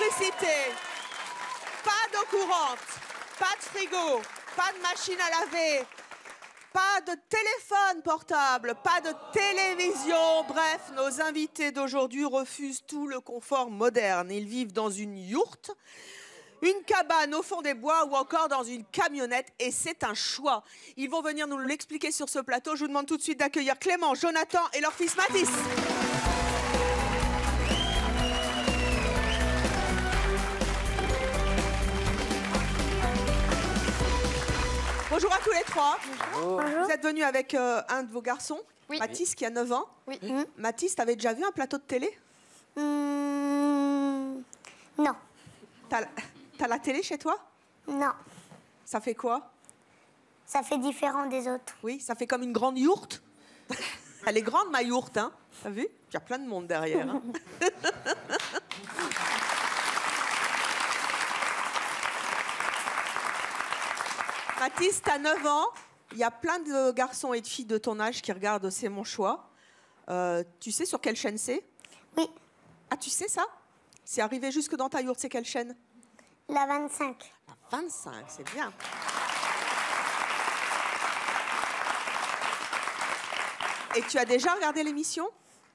d'électricité, pas d'eau courante, pas de frigo, pas de machine à laver, pas de téléphone portable, pas de télévision. Bref, nos invités d'aujourd'hui refusent tout le confort moderne. Ils vivent dans une yourte, une cabane au fond des bois ou encore dans une camionnette, et c'est un choix. Ils vont venir nous l'expliquer sur ce plateau. Je vous demande tout de suite d'accueillir Clément, Jonathan et leur fils Mathis. Bonjour à tous les trois. Bonjour. Vous êtes venus avec un de vos garçons, Oui. Mathis, qui a 9 ans. Oui. Mathis, t'avais déjà vu un plateau de télé? Non. T'as la télé chez toi? Non. Ça fait quoi? Ça fait différent des autres. Oui, ça fait comme une grande yourte. Elle est grande, ma yourte, hein. T'as vu? Il y a plein de monde derrière. Hein. Mathis, t'as 9 ans. Il y a plein de garçons et de filles de ton âge qui regardent C'est mon choix. Tu sais sur quelle chaîne c'est? Oui. Ah, tu sais ça? C'est arrivé jusque dans ta yourte, c'est quelle chaîne? La 25. La 25, c'est bien. Et tu as déjà regardé l'émission?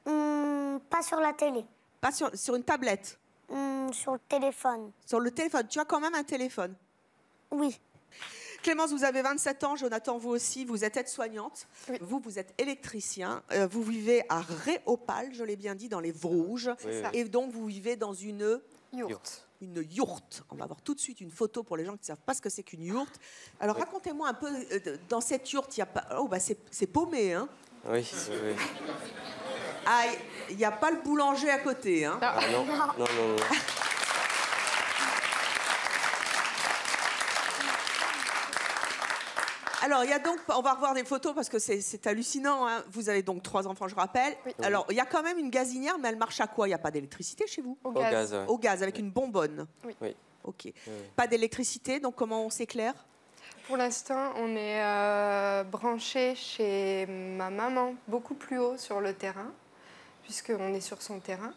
Pas sur la télé. Pas sur une tablette? Sur le téléphone. Sur le téléphone? Tu as quand même un téléphone? Oui. Clémence, vous avez 27 ans. Jonathan, vous aussi. Vous êtes aide-soignante. Oui. Vous êtes électricien. Vous vivez à Réopal, je l'ai bien dit, dans les Vosges. C'est ça. Et donc, vous vivez dans une Yourte. yourte. On va voir tout de suite une photo pour les gens qui ne savent pas ce que c'est qu'une yourte. Alors, racontez-moi un peu, dans cette yourte, il y a pas... Oh, bah, c'est paumé, hein? Oui, oui. Ah, il n'y a pas le boulanger à côté, hein? Ah non, non, non, non. Alors, il y a donc, on va revoir des photos parce que c'est hallucinant. Hein. Vous avez donc 3 enfants, je rappelle. Oui. Alors, il y a quand même une gazinière, mais elle marche à quoi? Il n'y a pas d'électricité chez vous? Au Au gaz. gaz, ouais. Au gaz, avec une bonbonne. Oui. Ok. Pas d'électricité, donc comment on s'éclaire? Pour l'instant, on est branché chez ma maman beaucoup plus haut sur le terrain, puisqu'on est sur son terrain.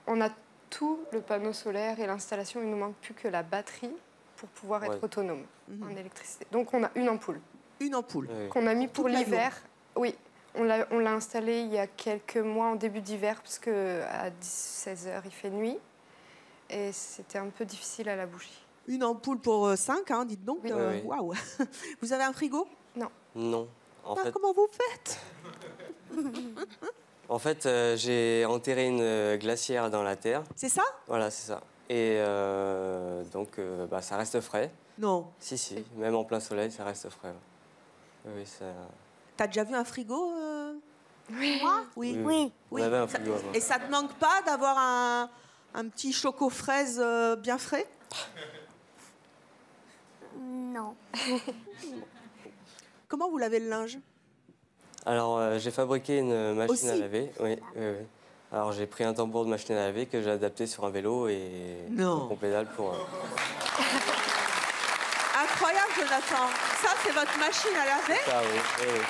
On a tout le panneau solaire et l'installation. Il ne nous manque plus que la batterie pour pouvoir être autonome en électricité. Donc on a une ampoule Une ampoule. Oui. qu'on a mis pour Toute la l'hiver. Oui, on l'a installée il y a quelques mois en début d'hiver, parce qu'à 16h il fait nuit. Et c'était un peu difficile à la bougie. Une ampoule pour 5, hein, dites donc. Oui. Oui. Waouh. Vous avez un frigo? Non. Non. En Ah, fait, comment vous faites? j'ai enterré une glacière dans la terre. C'est ça? Voilà, c'est ça. Et donc, ça reste frais. Non. Si, même en plein soleil, ça reste frais. Oui, ça... T'as déjà vu un frigo? Oui. Moi? Oui. Oui. On avait un frigo avant. Et ça te manque pas d'avoir un petit choco-fraise bien frais? Non. Comment vous lavez le linge? Alors, j'ai fabriqué une machine Aussi à laver. Oui. Alors, j'ai pris un tambour de machine à laver que j'ai adapté sur un vélo et Non. on pédale pour... Incroyable, Jonathan. Ça, c'est votre machine à laver? Ah oui, oui.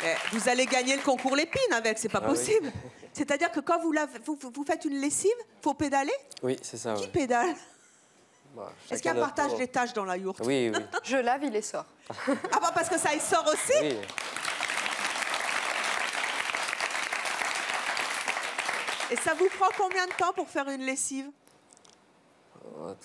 Eh, vous allez gagner le concours Lépine avec, c'est pas Ah oui. possible. C'est-à-dire que quand vous faites une lessive, faut pédaler? Oui, c'est ça, Qui oui. pédale? Bah, Est-ce qu'il y a un chacun partage notre des tâches dans la yourte? tour. Oui, oui. Je lave, il les sort. Ah bah parce que ça, il sort aussi? Oui. Et ça vous prend combien de temps pour faire une lessive?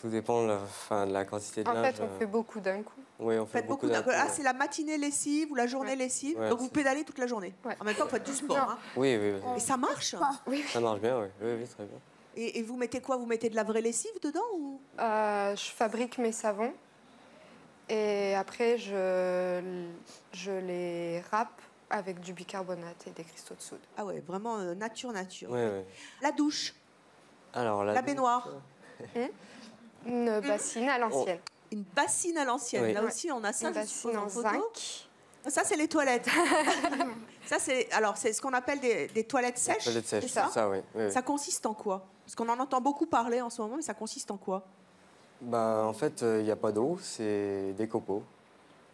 Tout dépend de la quantité de En linge. fait, on fait beaucoup d'un coup. Oui, on Vous fait faites beaucoup d'un coup, Ah, ouais. c'est la matinée lessive ou la journée Ouais. lessive? Ouais, Donc vous c'est- pédalez toute la journée. Ouais. En même temps, vous faites du sport. Non. Hein. Oui, oui, oui. Et ça marche? Ça marche bien, oui. Oui, oui, très bien. Et vous mettez quoi? Vous mettez de la vraie lessive dedans ou... Je fabrique mes savons et après je les râpe avec du bicarbonate et des cristaux de soude. Ah ouais, vraiment nature. Oui, oui. La douche, Alors, la baignoire, Une bassine à l'ancienne. une bassine à l'ancienne. Oui. Là aussi, on a ça, Une je suppose, bassine en en photo. zinc. Ça, c'est les toilettes. Ça, c'est ce qu'on appelle des toilettes sèches. Toilette sèche, c'est c'est ça, oui. Oui, oui. Ça consiste en quoi? Parce qu'on en entend beaucoup parler en ce moment, mais ça consiste en quoi? Bah, en fait, il n'y a pas d'eau, c'est des copeaux.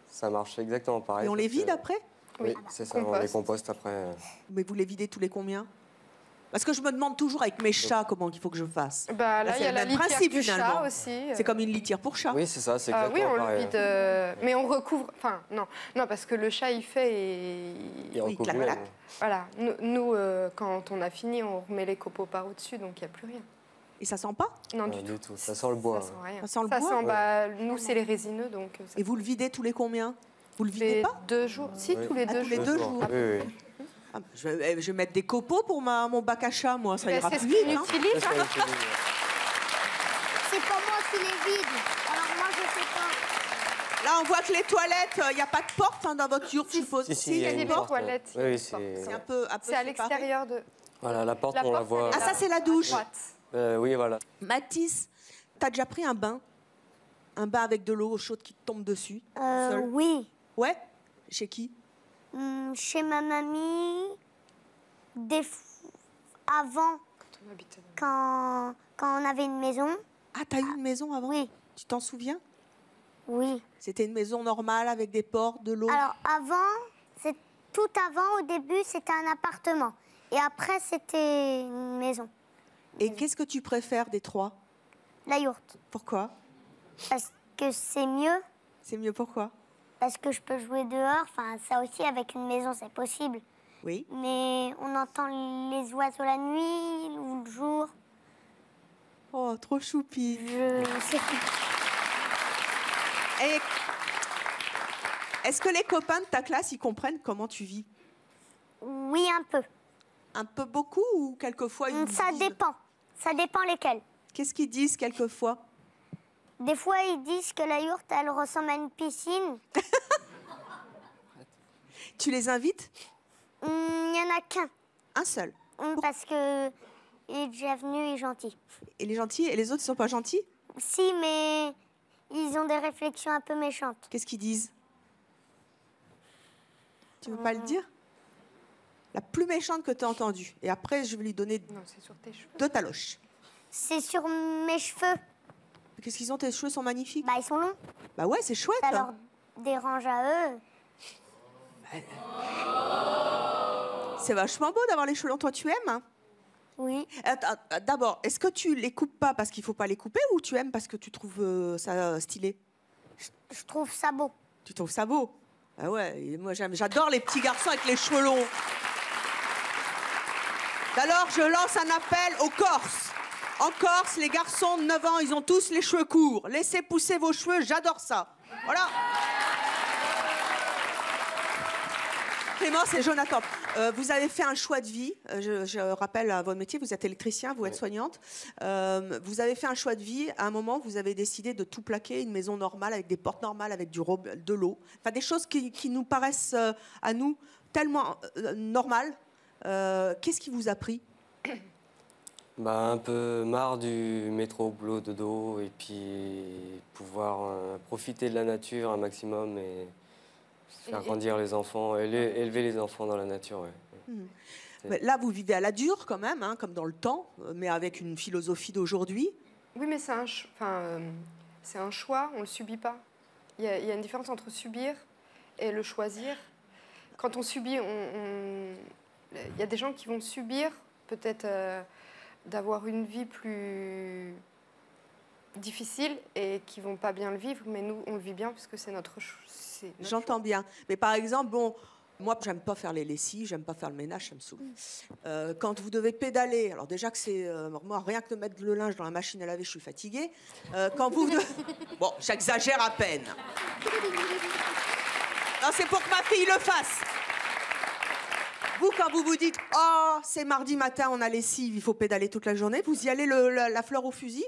Ça marche exactement pareil. Et on les sauf vide que- après? Oui, c'est ça, on les Compost. composte après. Mais vous les videz tous les combien? Parce que je me demande toujours avec mes chats comment il faut que je fasse. Bah, là, c'est il y a le la même litière principe, du finalement. chat aussi. C'est comme une litière pour chat. Oui, c'est ça, c'est Oui, exactement on pareil. le vide. Mais on recouvre. Enfin, non, parce que le chat, il fait et. Il recouvre claque, lui-même. claque. Voilà. Nous, quand on a fini, on remet les copeaux par au-dessus, donc il n'y a plus rien. Et ça sent pas? Non, Ah, du tout. Ça sent le bois. Ça sent rien. Ça sent le bois? Bah, nous, c'est les résineux, donc. Ça Et vous le videz tous les combien? Vous le videz les pas? 2 jours. Si, Oui. tous les Ah, 2 tous les jours. 2 jours. Oui, oui. Ah, je vais mettre des copeaux pour mon bac à chat, moi. Ça ira C'est plus ce vite. qu'on Hein. utilise. Ça, c'est une fille. C'est pas moi qui les vide. Alors moi, je sais pas. Là, on voit que les toilettes, il n'y a pas de porte dans votre yurte, je suppose. Si, il y a une des porte. toilettes. Oui, oui, C'est c'est... un peu C'est à séparé. l'extérieur de. Voilà, la porte, La on la porte, voit. elle est Ah, ça, c'est la douche. À droite. Oui, voilà. Mathis, t'as déjà pris un bain? Un bain avec de l'eau chaude qui te tombe dessus? Seul? Oui. Ouais? Chez qui? Chez ma mamie, avant, On habite là. quand on avait une maison. Ah, t'as eu une maison avant? Oui, Tu t'en souviens? oui. C'était une maison normale avec des portes, de l'eau? Alors tout avant, au début, c'était un appartement. Et après, c'était une maison. Et qu'est-ce que tu préfères des trois? La yourte. Pourquoi? Parce que c'est mieux. C'est mieux pourquoi? Parce que je peux jouer dehors. Enfin, ça aussi, avec une maison, c'est possible. Oui. Mais on entend les oiseaux la nuit ou le jour. Oh, trop choupi. Je sais plus. Et est-ce que les copains de ta classe, ils comprennent comment tu vis? Oui, un peu. Un peu beaucoup ou quelquefois ils Ça disent- dépend. Ça dépend lesquels. Qu'est-ce qu'ils disent quelquefois? Des fois, ils disent que la yourte, elle ressemble à une piscine. Tu les invites? Il n'y en a qu'un. Un seul. Parce que il est déjà venu, il est gentil. Et les gentils et les autres, ils sont pas gentils? Si, mais ils ont des réflexions un peu méchantes. Qu'est-ce qu'ils disent? Tu veux pas le dire? La plus méchante que tu as entendue. Et après, je vais lui donner Non, c'est sur tes cheveux. 2 taloches. C'est sur mes cheveux. Qu'est-ce qu'ils ont? Tes cheveux sont magnifiques. Bah, ils sont longs. Bah ouais, c'est chouette. Ça leur dérange à eux. C'est vachement beau d'avoir les cheveux longs. Toi, tu aimes, hein? Oui. Attends, d'abord, est-ce que tu les coupes pas parce qu'il faut pas les couper ou tu aimes parce que tu trouves ça stylé? Je trouve ça beau. Tu trouves ça beau? Ah ouais, et moi j'adore les petits garçons avec les cheveux longs. Alors, je lance un appel aux Corses. En Corse, les garçons de 9 ans, ils ont tous les cheveux courts. Laissez pousser vos cheveux, j'adore ça. Voilà. Clémence et Jonathan, vous avez fait un choix de vie. Je rappelle à votre métier, vous êtes électricien, vous êtes soignante. Vous avez fait un choix de vie. À un moment, vous avez décidé de tout plaquer, une maison normale, avec des portes normales, avec de l'eau. Enfin, des choses qui nous paraissent, à nous, tellement normales. Qu'est-ce qui vous a pris? Bah, un peu marre du métro, boulot, dodo, et puis pouvoir profiter de la nature un maximum et faire grandir les enfants, élever les enfants dans la nature. Ouais. Mais là, vous vivez à la dure quand même, hein, comme dans le temps, mais avec une philosophie d'aujourd'hui. Oui, mais c'est un choix, on ne le subit pas. Il y a une différence entre subir et le choisir. Quand on subit, il y a des gens qui vont subir peut-être d'avoir une vie plus difficile et qui vont pas bien le vivre, mais nous, on le vit bien parce que c'est notre choix. J'entends bien. Mais par exemple, bon, moi, j'aime pas faire les lessives, j'aime pas faire le ménage, ça me saoule. Quand vous devez pédaler, alors déjà que c'est... moi, rien que de mettre le linge dans la machine à laver, je suis fatiguée. Quand vous... Bon, j'exagère à peine. Non, c'est pour que ma fille le fasse. Vous, quand vous vous dites « Oh, c'est mardi matin, on a lessive, il faut pédaler toute la journée », vous y allez la fleur au fusil?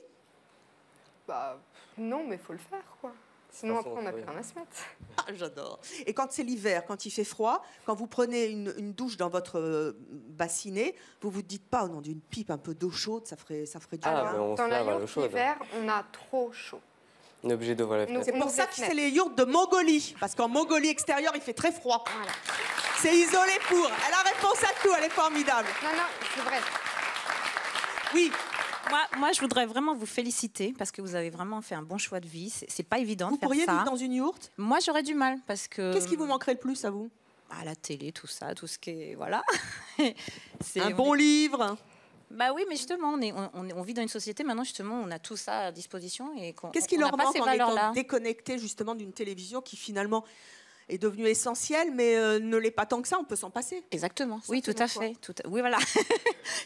Bah, non, mais il faut le faire, quoi. Sinon, façon, après, on n'a oui. plus rien à se mettre. Ah, j'adore. Et quand c'est l'hiver, quand il fait froid, quand vous prenez une douche dans votre bassinet, vous vous dites pas, oh non, d'une pipe, un peu d'eau chaude, ça ferait du bien. Ah, mais on se Dans la lave à l'eau yourte, chaude. l'hiver, on a trop chaud. On est obligé d'ouvrir les Nous- fenêtres. C'est pour Nous, ça les que c'est fenêtres. les yourtes de Mongolie, parce qu'en Mongolie extérieure, il fait très froid. Voilà. C'est isolé pour. Elle a réponse à tout, elle est formidable. Non, c'est vrai. Oui, Moi, je voudrais vraiment vous féliciter parce que vous avez vraiment fait un bon choix de vie. C'est pas évident vous de faire pourriez ça. vivre dans une yourte. Moi, j'aurais du mal parce que. Qu'est-ce qui vous manquerait le plus à vous? À la télé, tout ça, tout ce qui est. Voilà. Un bon livre. Bah oui, mais justement, on vit dans une société maintenant, justement, on a tout ça à disposition et Qu'est-ce qui on leur n'a pas manque ces en étant valeurs-là. déconnectés justement d'une télévision qui finalement est devenue essentielle, mais ne l'est pas tant que ça, on peut s'en passer. Exactement, Ça, oui, c'est tout à bon, fait. Oui, voilà,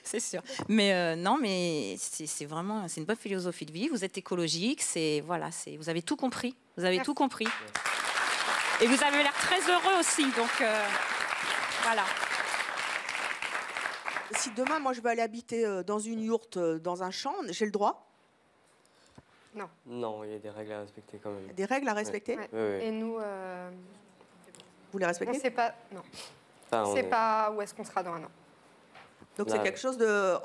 c'est sûr. Mais non, mais c'est vraiment, c'est une bonne philosophie de vie. Vous êtes écologique, voilà, vous avez tout compris. Vous avez tout compris. Et vous avez l'air très heureux aussi, donc voilà. Si demain, moi, je veux aller habiter dans une yourte, dans un champ, j'ai le droit? Non, il y a des règles à respecter quand même. Des règles à respecter? Ouais. Oui, oui. Et nous, Vous les on respectez? ne sait pas. Non. Enfin, On on ne sait est- pas où est-ce qu'on sera dans un an. Donc Là, c'est quelque chose de...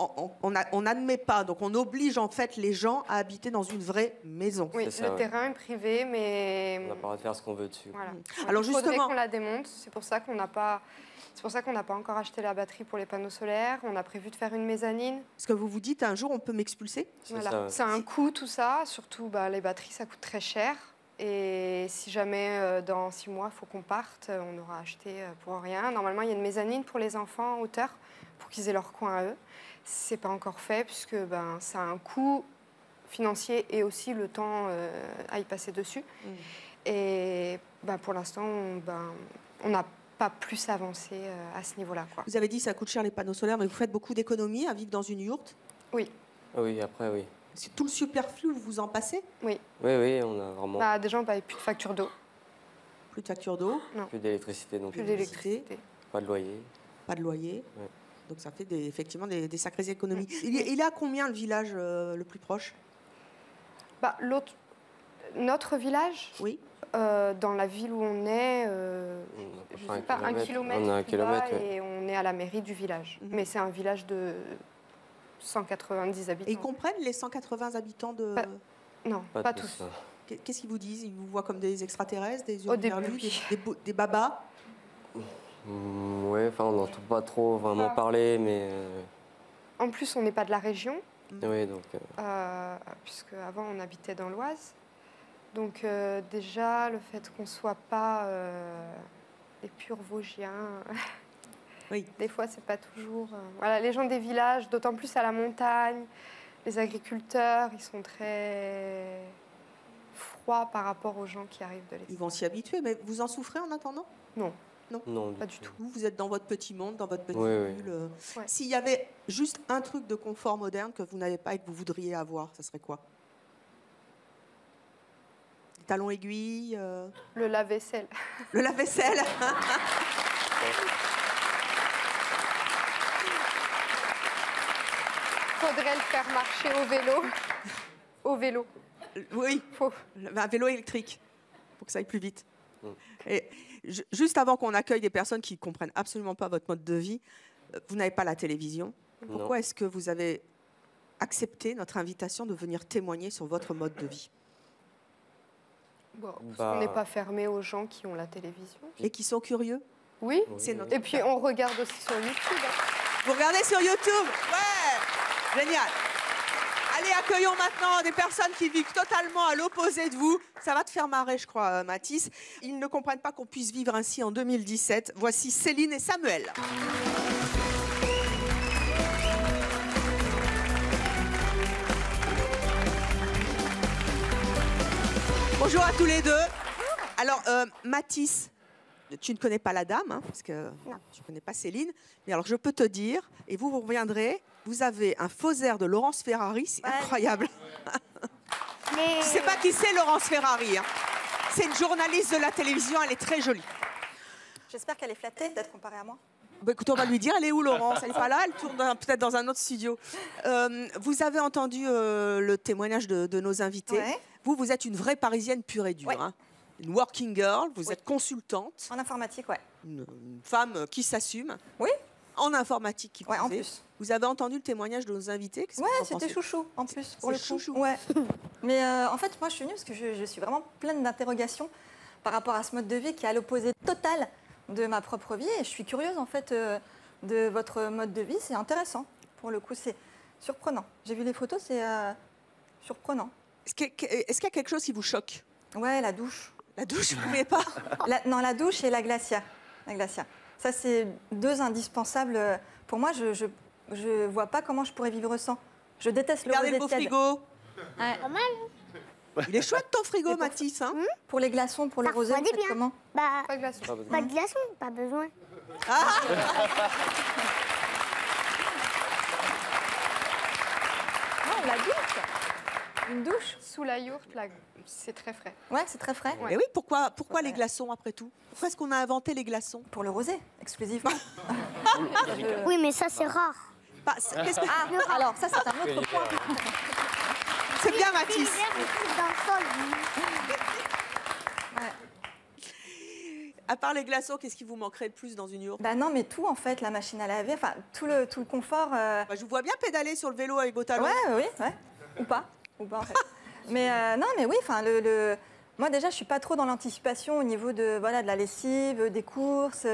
On n'admet pas, donc on oblige en fait les gens à habiter dans une vraie maison. Oui, C'est ça, le ouais. terrain est privé, mais On n'a pas le droit de faire ce qu'on veut dessus. voilà. Alors, il faudrait justement- qu'on la démonte. C'est pour ça qu'on n'a pas. C'est pour ça qu'on n'a pas encore acheté la batterie pour les panneaux solaires. On a prévu de faire une mezzanine. Parce que vous vous dites, un jour, on peut m'expulser? C'est Voilà. ça, ouais. C'est un coût tout ça. Surtout, les batteries, ça coûte très cher. Et si jamais dans 6 mois, il faut qu'on parte, on aura acheté pour rien. Normalement, il y a une mezzanine pour les enfants en hauteur pour qu'ils aient leur coin à eux. C'est pas encore fait puisque ça a un coût financier et aussi le temps à y passer dessus. Et pour l'instant, on n'a pas plus avancé à ce niveau-là, quoi. Vous avez dit, ça coûte cher les panneaux solaires, mais vous faites beaucoup d'économies à vivre dans une yourte? Oui, Ah oui, après, oui. C'est tout le superflu, vous vous en passez? oui. Oui, oui, on a vraiment Des gens, plus de facture d'eau, Plus de facture d'eau, plus d'électricité non plus plus. d'électricité. Pas de loyer. pas de loyer. Ouais. Donc ça fait effectivement des sacrées économies. Il est à combien le village le plus proche? Notre village, Oui. dans la ville où on est, je sais pas, 1 kilomètre. On a 1 plus bas kilomètre, ouais. et on est à la mairie du village. Mhm. Mais c'est un village de 190 habitants. Et ils comprennent les 180 habitants de... Non, pas tous. hein. Qu'est-ce qu'ils vous disent? Ils vous voient comme des extraterrestres, des Au début, hurluberlus, oui. des babas? Ouais, enfin, on n'entend pas trop vraiment parler, mais En plus, on n'est pas de la région, oui, donc puisque avant on habitait dans l'Oise. Donc déjà, le fait qu'on ne soit pas des purs Vosgiens, Oui. des fois, c'est pas toujours... Voilà, les gens des villages, d'autant plus à la montagne, les agriculteurs, ils sont très froids par rapport aux gens qui arrivent de Ils l'extérieur. vont s'y habituer, mais vous en souffrez en attendant? non, Pas du tout. Vous êtes dans votre petit monde, dans votre petite Oui, oui. bulle. Ouais. S'il y avait juste un truc de confort moderne que vous n'avez pas et que vous voudriez avoir, ça serait quoi? Des talons aiguilles, Le lave-vaisselle. le lave-vaisselle. Faudrait le faire marcher au vélo. Au vélo. Oui, Faut. un vélo électrique pour que ça aille plus vite. Mm. Et juste avant qu'on accueille des personnes qui ne comprennent absolument pas votre mode de vie, vous n'avez pas la télévision. Non. Pourquoi est-ce que vous avez accepté notre invitation de venir témoigner sur votre mode de vie Bon, parce Bah. qu'on n'est pas fermé aux gens qui ont la télévision. et qui sont curieux? Oui. Oui, C'est oui. notre- Et puis on regarde aussi sur YouTube. Vous regardez sur YouTube? Ouais! Génial! Allez, accueillons maintenant des personnes qui vivent totalement à l'opposé de vous. Ça va te faire marrer, je crois, Mathis. Ils ne comprennent pas qu'on puisse vivre ainsi en 2017. Voici Céline et Samuel. Bonjour à tous les deux. Alors, Mathis, tu ne connais pas la dame, hein, parce que tu ne connais pas Céline. Mais alors, je peux te dire, et vous reviendrez, vous avez un faux air de Laurence Ferrari, c'est incroyable. Mais Je ne sais pas qui c'est Laurence Ferrari. Hein. C'est une journaliste de la télévision, elle est très jolie. J'espère qu'elle est flattée d'être comparée à moi. Bah, écoute, on va lui dire, elle est où Laurence? Elle n'est pas là, elle tourne peut-être dans un autre studio. Vous avez entendu le témoignage de nos invités. Ouais. Vous êtes une vraie Parisienne pure et dure. Ouais. Hein. Une working girl, vous Oui. êtes consultante, En informatique, ouais. une femme qui s'assume. Oui. En informatique qui Ouais, en plus est. plus. Vous avez entendu le témoignage de nos invités? Qu'est-ce que Ouais, vous en c'était pensez? chouchou, en plus, pour C'est le coup. chouchou. Ouais. Mais en fait, moi, je suis venue parce que je suis vraiment pleine d'interrogations par rapport à ce mode de vie qui est à l'opposé total de ma propre vie. Et je suis curieuse, en fait, de votre mode de vie. C'est intéressant. Pour le coup, c'est surprenant. J'ai vu les photos, c'est surprenant. Est-ce qu'il y a quelque chose qui vous choque? Ouais, la douche. La douche, vous ne pouvez pas? Non, la douche et la glacière. La glacière. Ça, c'est deux indispensables. Pour moi, Je vois pas comment je pourrais vivre sans. Je déteste le Regardez rosé le beau tiède. frigo. Ouais. Pas mal. Il est chouette ton frigo, Et pour- Mathis. Hein Pour les glaçons, pour le Ça rosé, vous refroidit faites bien. comment? Bah, Pas de glaçons. pas de glaçons, pas besoin. Non, la douche. Une douche. Sous la yourte, là, c'est très frais. Ouais, c'est très frais. Mais oui, pourquoi les glaçons après tout? Pourquoi est-ce qu'on a inventé les glaçons? Pour le rosé, exclusivement. Oui, mais ça, c'est rare. Qu'est-ce que... Ah, alors ça, c'est un autre point. C'est bien, Mathis. L'hiver, il pousse dans le sol. À part les glaçons, qu'est-ce qui vous manquerait le plus dans une yourte? Bah non, mais tout en fait, la machine à laver, enfin tout le confort. Bah, je vous vois bien pédaler sur le vélo avec vos talons. Ouais, ou pas en fait. Mais non, mais oui, enfin moi déjà, je suis pas trop dans l'anticipation au niveau de voilà de la lessive, des courses,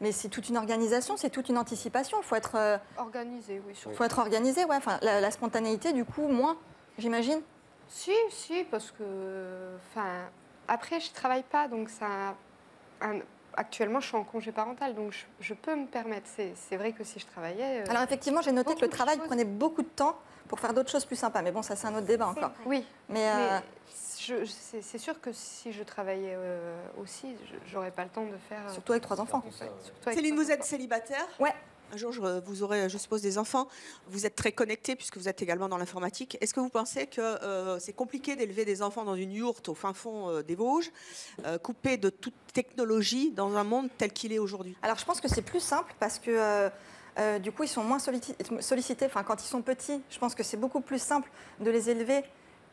mais c'est toute une organisation, c'est toute une anticipation. Faut être Organisé, oui, surtout. faut être organisé, ouais. Enfin la spontanéité, du coup, moins, j'imagine. Si, parce que... Enfin, après, je travaille pas, donc ça... Actuellement, je suis en congé parental, donc je peux me permettre. C'est vrai que si je travaillais... Alors effectivement, j'ai noté que le beaucoup de travail choses. prenait beaucoup de temps pour faire d'autres choses plus sympas. Mais bon, ça c'est un autre débat encore. Oui, Mais, c'est sûr que si je travaillais aussi, j'aurais pas le temps de faire... surtout avec 3 enfants. surtout avec Céline, 3 vous êtes célibataire? Ouais. Un jour, vous aurez, je suppose, des enfants. Vous êtes très connecté puisque vous êtes également dans l'informatique. Est-ce que vous pensez que c'est compliqué d'élever des enfants dans une yourte au fin fond des Vosges, coupé de toute technologie dans un monde tel qu'il est aujourd'hui? Alors je pense que c'est plus simple parce que du coup ils sont moins sollicités. Enfin, quand ils sont petits, je pense que c'est beaucoup plus simple de les élever,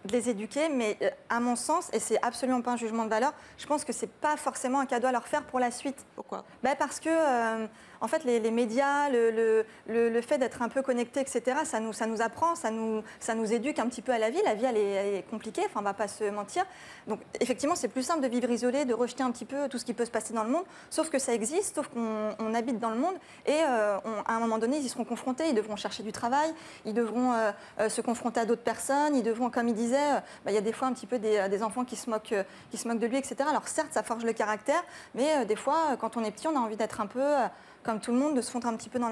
de les éduquer. Mais à mon sens, et c'est absolument pas un jugement de valeur, je pense que c'est pas forcément un cadeau à leur faire pour la suite. Pourquoi? Parce que en fait les médias, le fait d'être un peu connecté, etc., ça nous apprend, ça nous éduque un petit peu à la vie. La vie elle est compliquée, enfin on va pas se mentir. Donc effectivement c'est plus simple de vivre isolé, de rejeter un petit peu tout ce qui peut se passer dans le monde, sauf que ça existe, sauf qu'on habite dans le monde et à un moment donné ils y seront confrontés, ils devront chercher du travail, ils devront se confronter à d'autres personnes, ils devront, comme il disait, il y a des fois un petit peu des enfants qui se moquent de lui, etc. Alors certes ça forge le caractère, mais des fois quand on est petit on a envie d'être un peu comme tout le monde, de se fondre un petit peu dans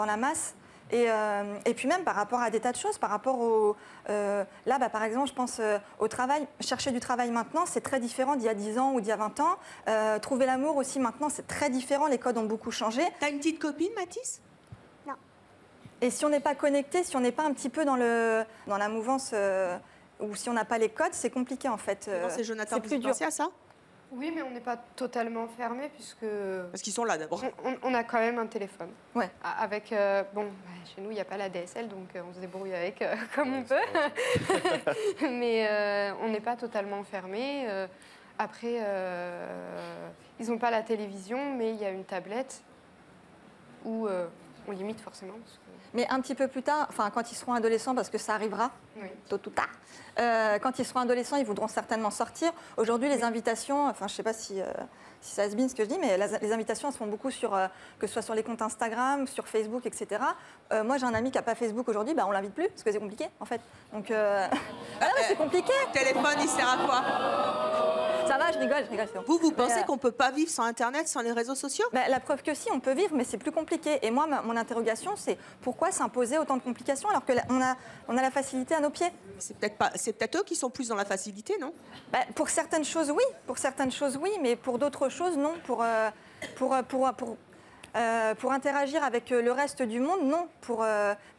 la masse. Et puis même par rapport à des tas de choses, par rapport au... là, par exemple, je pense au travail. Chercher du travail maintenant, c'est très différent d'il y a 10 ans ou d'il y a 20 ans. Trouver l'amour aussi maintenant, c'est très différent. Les codes ont beaucoup changé. T'as une petite copine, Mathis? Et si on n'est pas connecté, si on n'est pas un petit peu dans la mouvance, ou si on n'a pas les codes, c'est compliqué en fait. Non, c'est Jonathan, c'est vous plus y dur. pensez à ça? Oui, mais on n'est pas totalement fermé puisque Parce qu'ils sont là d'abord. on a quand même un téléphone. Ouais. Avec chez nous il n'y a pas la DSL donc on se débrouille avec comme on peut. Mais on n'est pas totalement fermé. Après ils n'ont pas la télévision mais il y a une tablette où on limite forcément. Parce que... Mais un petit peu plus tard, enfin quand ils seront adolescents, parce que ça arrivera, Oui. tôt ou tard, quand ils seront adolescents, ils voudront certainement sortir. Aujourd'hui, les invitations, enfin je ne sais pas si ça se bine ce que je dis, mais les invitations, elles se font beaucoup sur, que ce soit sur les comptes Instagram, sur Facebook, etc. Moi, j'ai un ami qui n'a pas Facebook aujourd'hui, on ne l'invite plus, parce que c'est compliqué, en fait. Donc, c'est compliqué. Le téléphone, il sert à quoi? Ça va, je rigole, c'est bon. Vous pensez qu'on ne peut pas vivre sans Internet, sans les réseaux sociaux? La preuve que si, on peut vivre, mais c'est plus compliqué. Et moi, mon interrogation, c'est pourquoi s'imposer autant de complications alors qu'on a la facilité à nos pieds? C'est peut-être eux qui sont plus dans la facilité, non? Pour certaines choses, oui, mais pour d'autres choses, non. Pour interagir avec le reste du monde, non.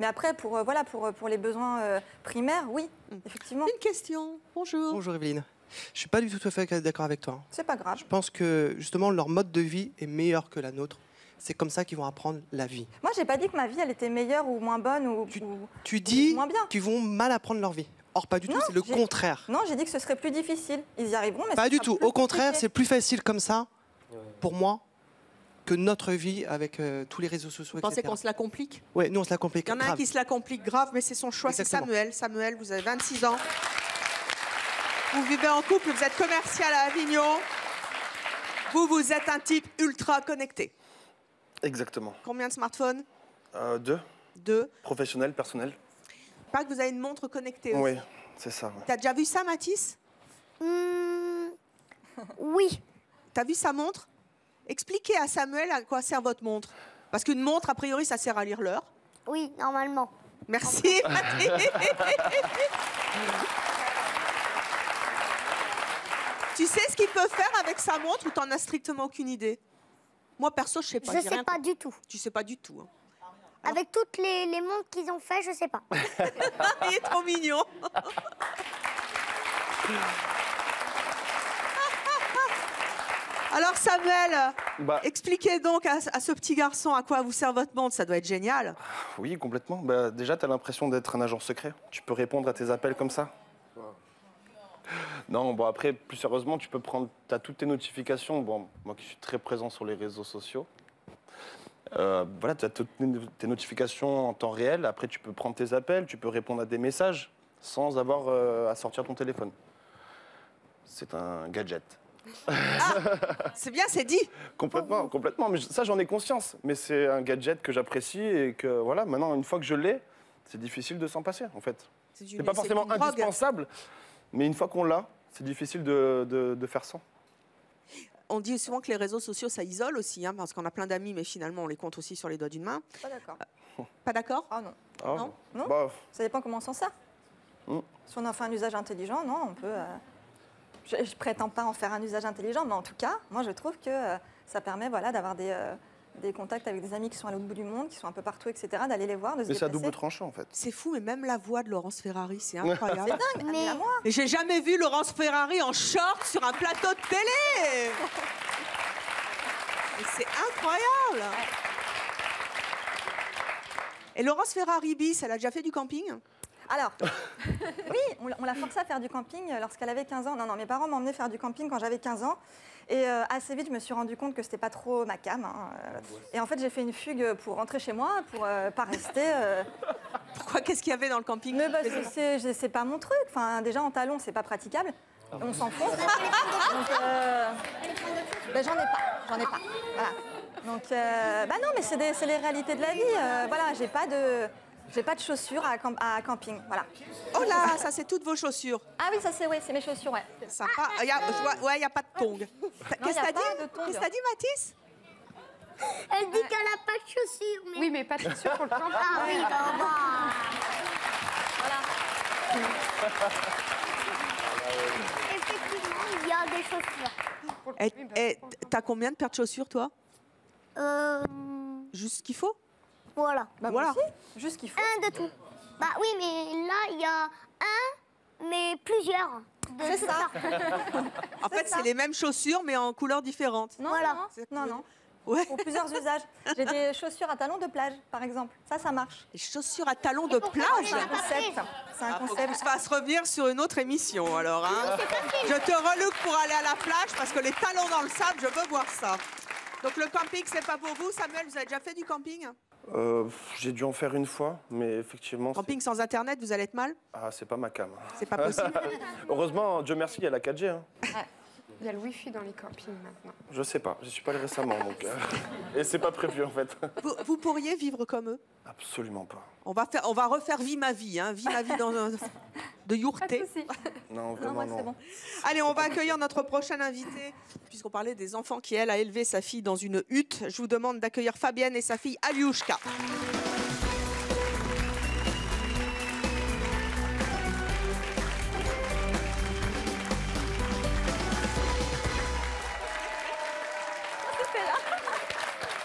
Mais après, pour les besoins primaires, oui, effectivement. Une question. Bonjour. Bonjour Evelyne. Je suis pas du tout à fait d'accord avec toi. C'est pas grave. Je pense que justement leur mode de vie est meilleur que la nôtre. C'est comme ça qu'ils vont apprendre la vie. Moi, j'ai pas dit que ma vie, elle était meilleure ou moins bonne ou Tu dis moins bien. qu'ils vont mal apprendre leur vie. Or, pas du tout, Non, c'est le contraire. Non, j'ai dit que ce serait plus difficile. Ils y arriveront, mais Pas ce du sera tout. plus Au contraire, compliqué. c'est plus facile comme ça, pour moi, que notre vie avec tous les réseaux sociaux, Vous pensez etc. qu'on se la complique? Ouais, nous, on se la complique. Il y en a un grave. qui se la complique grave, mais c'est son choix, c'est Exactement. Samuel. Samuel, vous avez 26 ans. Vous vivez en couple, vous êtes commercial à Avignon. Vous êtes un type ultra connecté. Exactement. Combien de smartphones? 2. 2. Professionnel, personnel. Pas que vous avez une montre connectée aussi. Oui, c'est ça. Ouais. T'as déjà vu ça, Mathis? Oui. T'as vu sa montre? Expliquez à Samuel à quoi sert votre montre. Parce qu'une montre, a priori, ça sert à lire l'heure. Oui, normalement. Merci, Patrick. Tu sais ce qu'il peut faire avec sa montre ou t'en as strictement aucune idée? Moi, perso, je sais pas. Je j'ai sais rien pas compris. du tout. Tu sais pas du tout. Hein. Avec toutes les montres qu'ils ont fait, je sais pas. Il est trop mignon. Alors Samuel, expliquez donc à ce petit garçon à quoi vous sert votre montre, ça doit être génial. Oui, complètement. Bah, déjà, tu as l'impression d'être un agent secret. Tu peux répondre à tes appels comme ça. Non, bon, après, plus sérieusement, tu peux prendre... Tu as toutes tes notifications. Bon, moi qui suis très présent sur les réseaux sociaux. Voilà, tu as toutes tes notifications en temps réel. Après, tu peux prendre tes appels, tu peux répondre à des messages sans avoir à sortir ton téléphone. C'est un gadget. C'est bien, c'est dit. Complètement, complètement. Mais ça, j'en ai conscience. Mais c'est un gadget que j'apprécie et que, voilà, maintenant, une fois que je l'ai, c'est difficile de s'en passer, en fait. C'est pas forcément indispensable, mais une fois qu'on l'a, c'est difficile de faire sans. On dit souvent que les réseaux sociaux, ça isole aussi, hein, parce qu'on a plein d'amis, mais finalement, on les compte aussi sur les doigts d'une main. Pas d'accord. Pas d'accord? Ah non. Ah, Non, non. bah, Ça dépend comment on s'en sert. Si on en fait un usage intelligent, non, on peut... Je prétends pas en faire un usage intelligent, mais en tout cas, moi, je trouve que ça permet voilà, d'avoir des contacts avec des amis qui sont à l'autre bout du monde, qui sont un peu partout, etc., d'aller les voir, de se mais c'est à déplacer. double tranchant, en fait. C'est fou, mais même la voix de Laurence Ferrari, c'est incroyable. C'est dingue, Mais- à moi. Mais j'ai jamais vu Laurence Ferrari en short sur un plateau de télé. Mais c'est incroyable. Et Laurence Ferrari bis, elle a déjà fait du camping? Alors, oui, on l'a forcée à faire du camping lorsqu'elle avait 15 ans. Non, mes parents m'emmenaient faire du camping quand j'avais 15 ans. Et assez vite, je me suis rendu compte que c'était pas trop ma came. Hein. Et en fait, j'ai fait une fugue pour rentrer chez moi, pour pas rester. Pourquoi? Qu'est-ce qu'il y avait dans le camping? Mais parce que c'est pas mon truc. Enfin, déjà en talons, c'est pas praticable. On s'enfonce. Donc, ben, j'en ai pas. Voilà. Donc, bah non, mais c'est les réalités de la vie. Voilà, j'ai pas de chaussures à camping. Voilà. Oh là, ça c'est toutes vos chaussures. Ah oui, ça c'est mes chaussures, ouais. Sympa. Il y a pas de tongs. Qu'est-ce que t'as dit? Qu'est-ce que t'as dit, Mathis? Elle dit qu'elle a pas de chaussures. Mais... Oui, mais pas de chaussures pour le camping. Ah oui, bah. Effectivement, il y a des chaussures. Et t'as combien de paires de chaussures, toi? Juste ce qu'il faut? Voilà. Bah, Voilà. moi aussi, juste ce qu'il faut. Un de tout. Bah oui, mais là, il y a un, mais plusieurs. C'est ça. En fait, ça. c'est les mêmes chaussures, mais en couleurs différentes. Non, Voilà. non. Ouais. Pour plusieurs usages. J'ai des chaussures à talons de plage, par exemple. Ça marche. Les chaussures à talons de plage. C'est un concept. C'est un Faut qu'on concept. se fasse revenir sur une autre émission, alors. Hein. Je te relook pour aller à la plage, parce que les talons dans le sable, je veux voir ça. Donc le camping, c'est pas pour vous. Samuel, vous avez déjà fait du camping? J'ai dû en faire une fois, mais effectivement... Camping sans Internet, vous allez être mal? Ah, c'est pas ma cam. C'est pas possible. Heureusement, Dieu merci, il y a la 4G. Hein. Ouais. Il y a le Wi-Fi dans les campings maintenant. Je sais pas, je suis pas allé récemment, donc... Et c'est pas prévu, en fait. Vous pourriez vivre comme eux? Absolument pas. On va refaire Vie ma vie, hein. Vie ma vie de yourté. Non, Non, vraiment, moi, non. c'est bon. Allez, on va accueillir notre prochaine invitée, puisqu'on parlait des enfants qui, elle, a élevé sa fille dans une hutte. Je vous demande d'accueillir Fabienne et sa fille Aliouchka.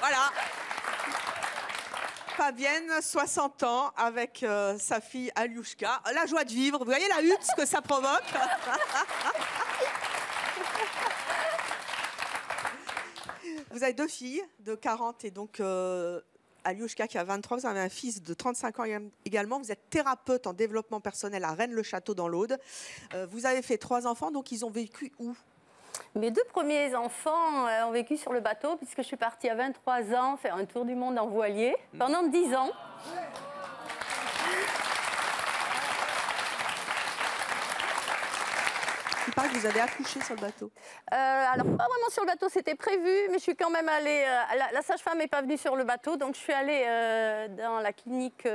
Voilà. Fabienne, 60 ans, avec sa fille Aliouchka. La joie de vivre, vous voyez la hutte, ce que ça provoque. Vous avez deux filles de 40 et donc Aliouchka qui a 23. Vous avez un fils de 35 ans également. Vous êtes thérapeute en développement personnel à Rennes-le-Château dans l'Aude. Vous avez fait 3 enfants, donc ils ont vécu où? Mes 2 premiers enfants ont vécu sur le bateau puisque je suis partie à 23 ans faire un tour du monde en voilier pendant 10 ans. paraît que vous avez accouché sur le bateau. Alors, pas vraiment sur le bateau, c'était prévu, mais je suis quand même allée... la sage-femme n'est pas venue sur le bateau, donc je suis allée dans la clinique du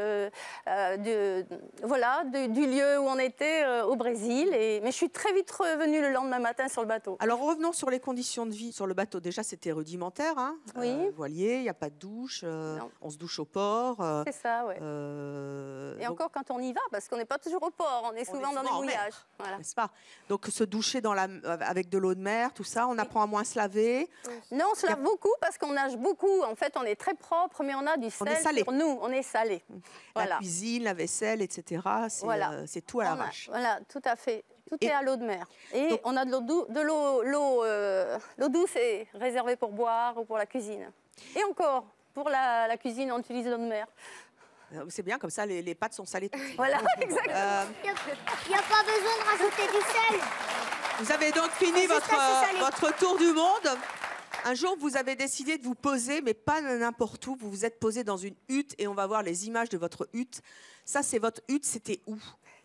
lieu où on était au Brésil. Mais je suis très vite revenue le lendemain matin sur le bateau. Alors revenons sur les conditions de vie sur le bateau. Déjà, c'était rudimentaire. Hein, oui. Voilier, il n'y a pas de douche. On se douche au port. C'est ça, oui. Et donc, encore quand on y va, parce qu'on n'est pas toujours au port, on est souvent dans des mouillages. Voilà. N'est-ce pas? Donc se doucher avec de l'eau de mer, tout ça, on apprend à moins se laver. Non, on se lave beaucoup parce qu'on nage beaucoup. En fait, on est très propre, mais on a du sel sur nous. On est salé. La cuisine, la vaisselle, etc. C'est tout à l'arrache. Voilà, tout à fait. Tout est à l'eau de mer. Et donc, on a l'eau douce est réservée pour boire ou pour la cuisine. Et encore, pour la cuisine, on utilise l'eau de mer. C'est bien, comme ça, les pâtes sont salées tout de suite. Voilà, exactement. Il n'y a pas besoin de rajouter du sel. Vous avez donc fini votre tour du monde. Un jour, vous avez décidé de vous poser, mais pas n'importe où. Vous vous êtes posé dans une hutte et on va voir les images de votre hutte. Ça, c'est votre hutte. C'était où?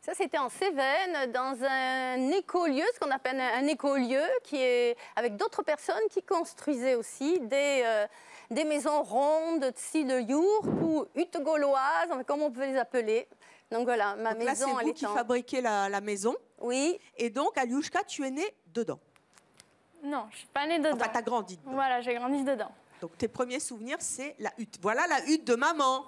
Ça, c'était en Cévennes, dans un écolieu, ce qu'on appelle un écolieu, qui est avec d'autres personnes qui construisaient aussi des maisons rondes, style yourte ou huttes gauloises, comme on peut les appeler. Donc voilà, ma maison, là, c'est vous qui fabriquez la maison. Oui. Et donc, Alioushka, tu es née dedans? Non, je ne suis pas née dedans. Enfin, tu as grandi dedans. Voilà, j'ai grandi dedans. Donc, tes premiers souvenirs, c'est la hutte. Voilà la hutte de maman.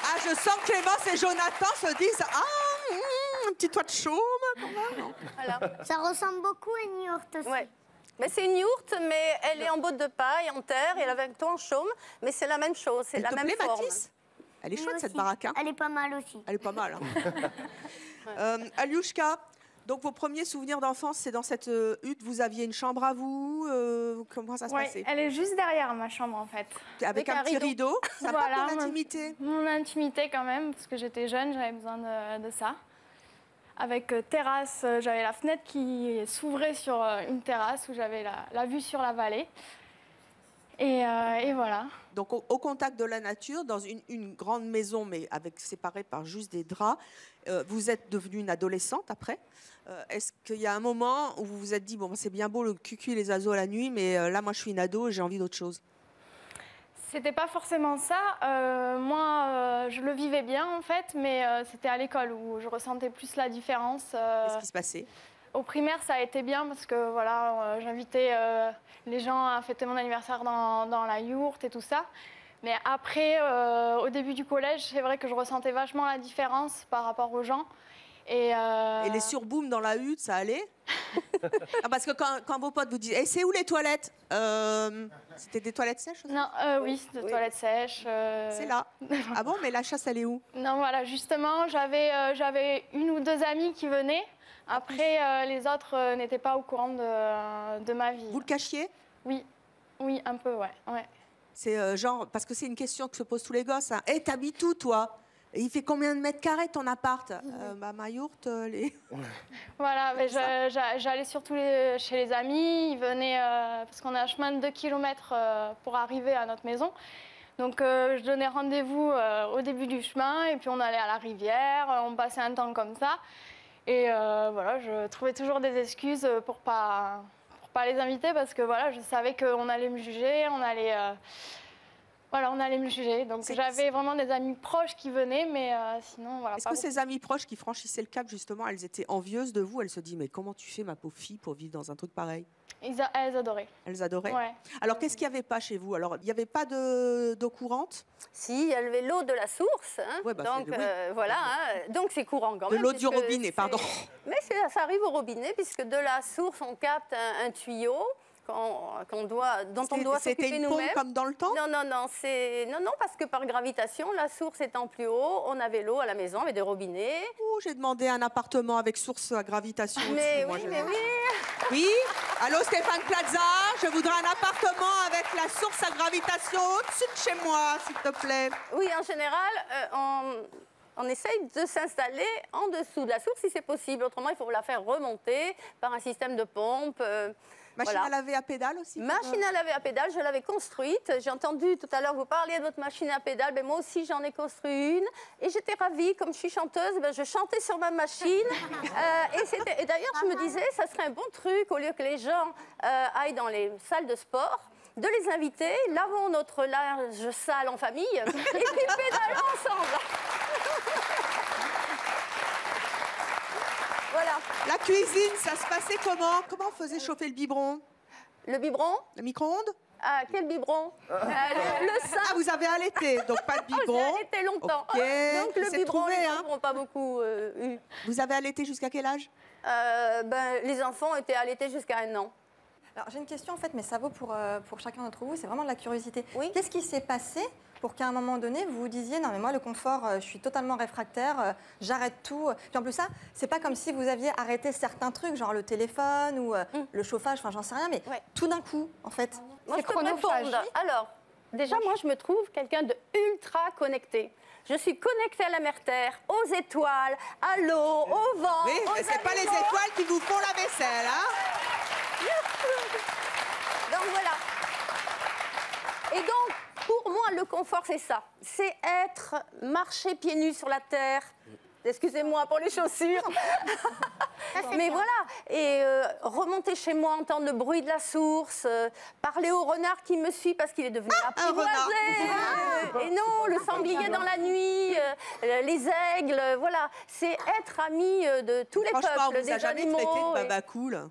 Ah, je sens que Clémence et Jonathan se disent « Ah, un petit toit de chaume, quand même. » Voilà. Ça ressemble beaucoup à une yourte aussi. Ouais. Mais c'est une yourte, mais elle est en botte de paille, en terre, et elle avait un toit en chaume, mais c'est la même chose, c'est la même forme. Mathis? Elle est chouette, cette baraque. Hein. Elle est pas mal aussi. Elle est pas mal. Hein. Alioushka, donc vos premiers souvenirs d'enfance, c'est dans cette hutte. Vous aviez une chambre à vous. Comment ça se passait? Elle est juste derrière ma chambre, en fait. Avec un petit rideau. Ça n'a pas ton intimité? Mon intimité, quand même, parce que j'étais jeune, j'avais besoin de ça. Avec terrasse, j'avais la fenêtre qui s'ouvrait sur une terrasse où j'avais la vue sur la vallée. Et voilà. Donc au contact de la nature, dans une grande maison, mais séparée par juste des draps. Vous êtes devenue une adolescente après. Est-ce qu'il y a un moment où vous vous êtes dit, bon, c'est bien beau le cucu et les oiseaux la nuit, mais là, moi, je suis une ado et j'ai envie d'autre chose? C'était pas forcément ça. Moi, je le vivais bien, en fait, mais c'était à l'école où je ressentais plus la différence. Qu'est-ce qui se passait? Au primaire, ça a été bien parce que voilà, j'invitais les gens à fêter mon anniversaire dans la yourte et tout ça. Mais après, au début du collège, c'est vrai que je ressentais vachement la différence par rapport aux gens. Et les surbooms dans la hutte, ça allait? Ah, parce que quand vos potes vous disent hey, « c'est où les toilettes ?» C'était des toilettes sèches aussi? Non, oui, des toilettes sèches. C'est là. Ah bon, mais la chasse, elle est où? Non, voilà, justement, j'avais une ou deux amies qui venaient. Après, les autres n'étaient pas au courant de ma vie. Vous le cachiez? Oui, un peu, ouais. C'est genre, parce que c'est une question que se posent tous les gosses. Hein. Hey, t'habites où, toi? Et il fait combien de mètres carrés ton appart? Ma yourte, Voilà, mais j'allais surtout chez les amis. Ils venaient, parce qu'on a un chemin de 2 km pour arriver à notre maison. Donc je donnais rendez-vous au début du chemin et puis on allait à la rivière, on passait un temps comme ça. Et voilà, je trouvais toujours des excuses pour pas les inviter parce que voilà, je savais qu'on allait me juger, on allait me juger. Donc j'avais vraiment des amis proches qui venaient, mais sinon voilà. Est-ce que ces amis proches qui franchissaient le cap justement, elles étaient envieuses de vous? Elles se disent mais comment tu fais ma pauvre fille pour vivre dans un truc pareil? Elles adoraient. Elles adoraient? Ouais. Alors qu'est-ce qu'il n'y avait pas chez vous? Alors il n'y avait pas d'eau courante? Si, il y avait l'eau de la source. Hein. Ouais, bah, donc voilà, hein. Donc c'est courant quand même. De l'eau du robinet, pardon. Mais ça arrive au robinet puisque de la source on capte un tuyau. Dont on doit s'occuper nous-mêmes. C'était une pompe comme dans le temps? Non, parce que par gravitation, la source étant plus haut, on avait l'eau à la maison avec des robinets. Oh, j'ai demandé un appartement avec source à gravitation. Mais aussi, oui. Oui, allô Stéphane Plaza, je voudrais un appartement avec la source à gravitation au-dessus de chez moi, s'il te plaît. Oui, en général, on essaye de s'installer en dessous de la source si c'est possible. Autrement, il faut la faire remonter par un système de pompe. Machine à laver à pédale aussi? Machine à laver à pédale, je l'avais construite. J'ai entendu tout à l'heure vous parler de votre machine à pédale. Ben, moi aussi, j'en ai construit une. Et j'étais ravie. Comme je suis chanteuse, ben, je chantais sur ma machine. Et d'ailleurs, je me disais, ça serait un bon truc, au lieu que les gens aillent dans les salles de sport, de les inviter, lavons notre linge sale en famille et puis pédalons ensemble. Voilà. La cuisine, ça se passait comment? Comment on faisait chauffer le biberon? Le biberon? Le micro-ondes? Ah, quel biberon? Le sein. Ah, vous avez allaité, donc pas de biberon. J'ai allaité longtemps. Okay. Donc le biberon, les enfants n'ont pas beaucoup eu. Vous avez allaité jusqu'à quel âge? Les enfants étaient allaités jusqu'à 1 an. Alors j'ai une question en fait, mais ça vaut pour chacun d'entre vous, c'est vraiment de la curiosité. Oui. Qu'est-ce qui s'est passé pour qu'à un moment donné, vous vous disiez, non mais moi le confort, je suis totalement réfractaire, j'arrête tout. Puis en plus ça, c'est pas comme si vous aviez arrêté certains trucs, genre le téléphone ou le chauffage, enfin j'en sais rien, mais tout d'un coup, en fait. Moi, je peux répondre. Alors, déjà, moi, je me trouve quelqu'un de ultra connecté. Je suis connectée à la mer-terre, aux étoiles, à l'eau, au vent. Oui, mais c'est pas les étoiles qui vous font la vaisselle, hein? Donc voilà. Et donc, pour moi, le confort, c'est ça. C'est marcher pieds nus sur la terre. Excusez-moi pour les chaussures. Mais voilà. Et remonter chez moi, entendre le bruit de la source, parler au renard qui me suit parce qu'il est devenu apprivoisé. Et non, le sanglier dans la nuit, les aigles, voilà. C'est être ami de tous les peuples, on vous des a jamais animaux. traité de baba cool?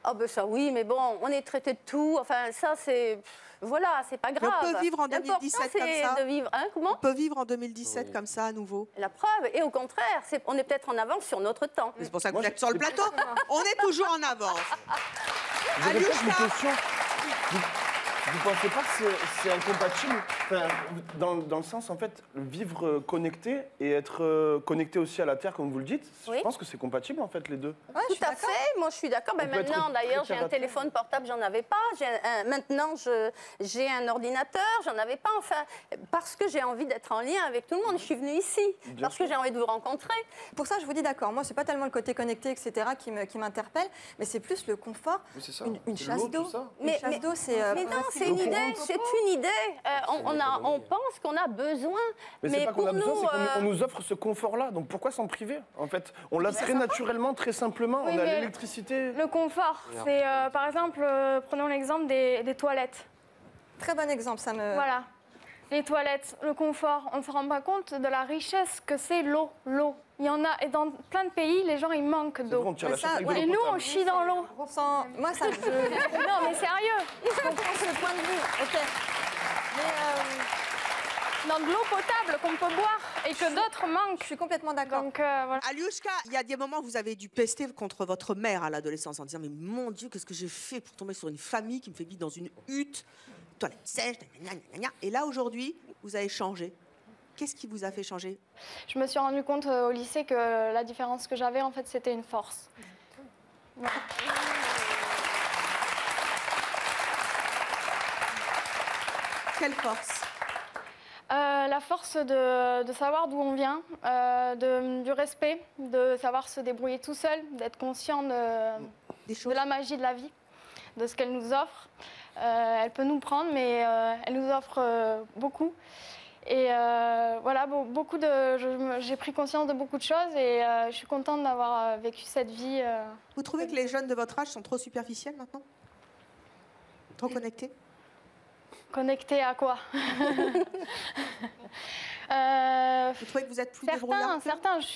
Ah ben ça oui, mais bon, on est traité de tout. Enfin, ça c'est... Voilà, c'est pas grave. On peut vivre en 2017 comme ça. De vivre, hein, comment? On peut vivre en 2017 comme ça à nouveau. La preuve, et au contraire, on est peut-être en avance sur notre temps. C'est pour ça que vous êtes sur le plateau. On est toujours en avance. Vous avez une question. Vous ne pensez pas que c'est incompatible, enfin, dans le sens, en fait, vivre connecté et être connecté aussi à la Terre, comme vous le dites, je pense que c'est compatible, en fait, les deux. Ouais, tout à fait, moi je suis d'accord. Ben, maintenant, d'ailleurs, j'ai un téléphone portable, j'en avais pas. Maintenant, j'ai un ordinateur, j'en avais pas. Enfin, parce que j'ai envie d'être en lien avec tout le monde. Je suis venue ici, parce que j'ai envie de vous rencontrer. Pour ça, je vous dis d'accord. Moi, c'est pas tellement le côté connecté, etc., qui m'interpelle, mais c'est plus le confort. Une chasse d'eau. Une chasse d'eau, c'est... Mais non, c'est une idée, c'est une idée. On pense qu'on a besoin. Mais c'est pas qu'on a besoin, c'est qu'on nous offre ce confort-là. Donc pourquoi s'en priver? En fait, on l'a très naturellement, très simplement. Oui, on a l'électricité. Le confort, c'est par exemple, prenons l'exemple des toilettes. Très bon exemple, ça me... Voilà. Les toilettes, le confort, on ne se rend pas compte de la richesse que c'est l'eau. L'eau. Il y en a, et dans plein de pays, les gens, ils manquent d'eau. Et nous, on chie dans l'eau. Moi, ça me... Non, mais sérieux. Je comprends ce point de vue. Ok. Mais dans de l'eau potable qu'on peut boire et que d'autres manquent. Je suis complètement d'accord. Donc, voilà. Alioushka, il y a des moments où vous avez dû pester contre votre mère à l'adolescence en disant mais mon Dieu, qu'est-ce que j'ai fait pour tomber sur une famille qui me fait vivre dans une hutte, toilette sèche, et là aujourd'hui, vous avez changé. Qu'est-ce qui vous a fait changer? Je me suis rendu compte au lycée que la différence que j'avais, en fait, c'était une force. Voilà. Quelle force? La force de savoir d'où on vient, du respect, de savoir se débrouiller tout seul, d'être conscient de la magie de la vie, de ce qu'elle nous offre. Elle peut nous prendre, mais elle nous offre beaucoup. Et voilà, j'ai pris conscience de beaucoup de choses et je suis contente d'avoir vécu cette vie. Vous trouvez que les jeunes de votre âge sont trop superficiels maintenant? Trop connectés? Connectés à quoi? Vous trouvez que vous êtes plus débrouillard? Certains, je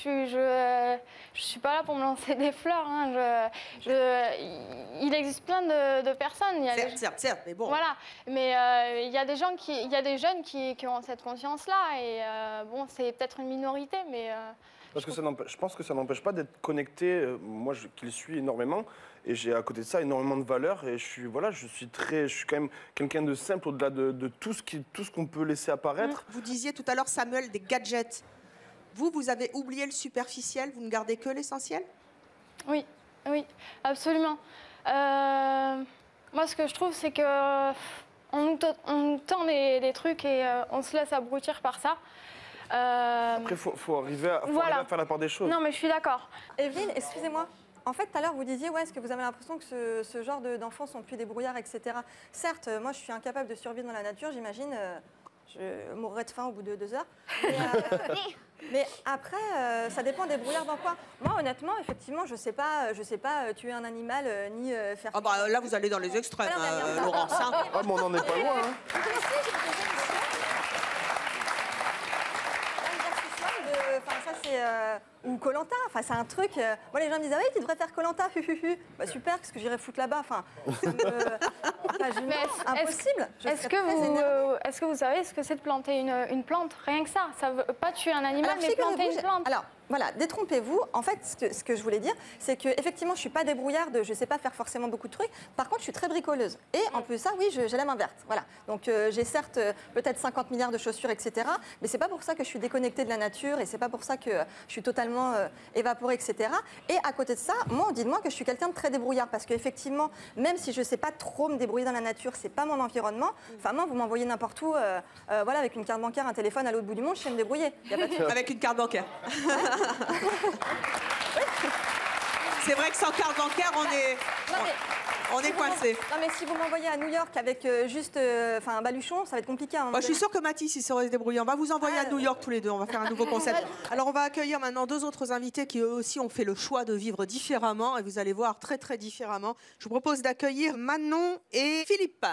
suis pas là pour me lancer des fleurs. Hein. Il existe plein de personnes. Certes, mais bon. Voilà, mais il y a des jeunes qui ont cette conscience-là et bon, c'est peut-être une minorité, mais. Parce que je pense que ça n'empêche pas d'être connecté. Moi, qui le suis énormément, et j'ai à côté de ça énormément de valeurs. Et je suis quand même quelqu'un de simple au-delà de tout ce qu'on peut laisser apparaître. Vous disiez tout à l'heure, Samuel, des gadgets. Vous avez oublié le superficiel. Vous ne gardez que l'essentiel? Oui, absolument. Moi, ce que je trouve, c'est que on nous tend des trucs et on se laisse abrutir par ça. Après, faut arriver à faire la part des choses. Non, mais je suis d'accord. Evelyne, excusez-moi. En fait, tout à l'heure, vous disiez, est-ce que vous avez l'impression que ce genre d'enfants sont plus débrouillards, etc. Certes, moi, je suis incapable de survivre dans la nature, j'imagine. Je mourrais de faim au bout de 2 heures. Mais après, ça dépend des brouillards dans quoi. Moi, honnêtement, effectivement, je sais pas tuer un animal ni faire. Ah bah là, vous allez dans les extrêmes, Laurence. Hein. Ah, mais on n'en est pas loin. Hein. Ça, c'est. Ou Koh-Lanta, enfin, c'est un truc. Moi, les gens me disent, ah oui, tu devrais faire Koh-Lanta. Bah, super, qu'est-ce que j'irais foutre là-bas. Enfin, impossible. Est-ce que vous savez ce que c'est de planter une plante? Rien que ça. Ça veut pas tuer un animal, mais planter une plante. Alors, voilà, détrompez-vous. En fait, ce que je voulais dire, c'est que effectivement, je suis pas débrouillarde, je sais pas faire forcément beaucoup de trucs. Par contre, je suis très bricoleuse. Et en plus ça, oui, j'ai la main verte. Voilà. Donc, j'ai certes peut-être 50 milliards de chaussures, etc. Mais c'est pas pour ça que je suis déconnectée de la nature et c'est pas pour ça que je suis totalement évaporée, etc. Et à côté de ça, moi, on dit de moi que je suis quelqu'un de très débrouillard parce qu'effectivement, même si je sais pas trop me débrouiller dans la nature, c'est pas mon environnement. Enfin, moi, vous m'envoyez n'importe où, voilà, avec une carte bancaire, un téléphone à l'autre bout du monde, je sais me débrouiller. Y a pas de... Avec une carte bancaire. C'est vrai que sans carte bancaire, on est coincé. Non, mais si vous m'envoyez à New York avec juste un baluchon, ça va être compliqué. Hein, je suis sûre que Mathis, il saurait se débrouiller. On va vous envoyer à New York tous les deux. On va faire un nouveau concept. Alors, on va accueillir maintenant 2 autres invités qui, eux aussi, ont fait le choix de vivre différemment. Et vous allez voir très, très différemment. Je vous propose d'accueillir Manon et Philippe.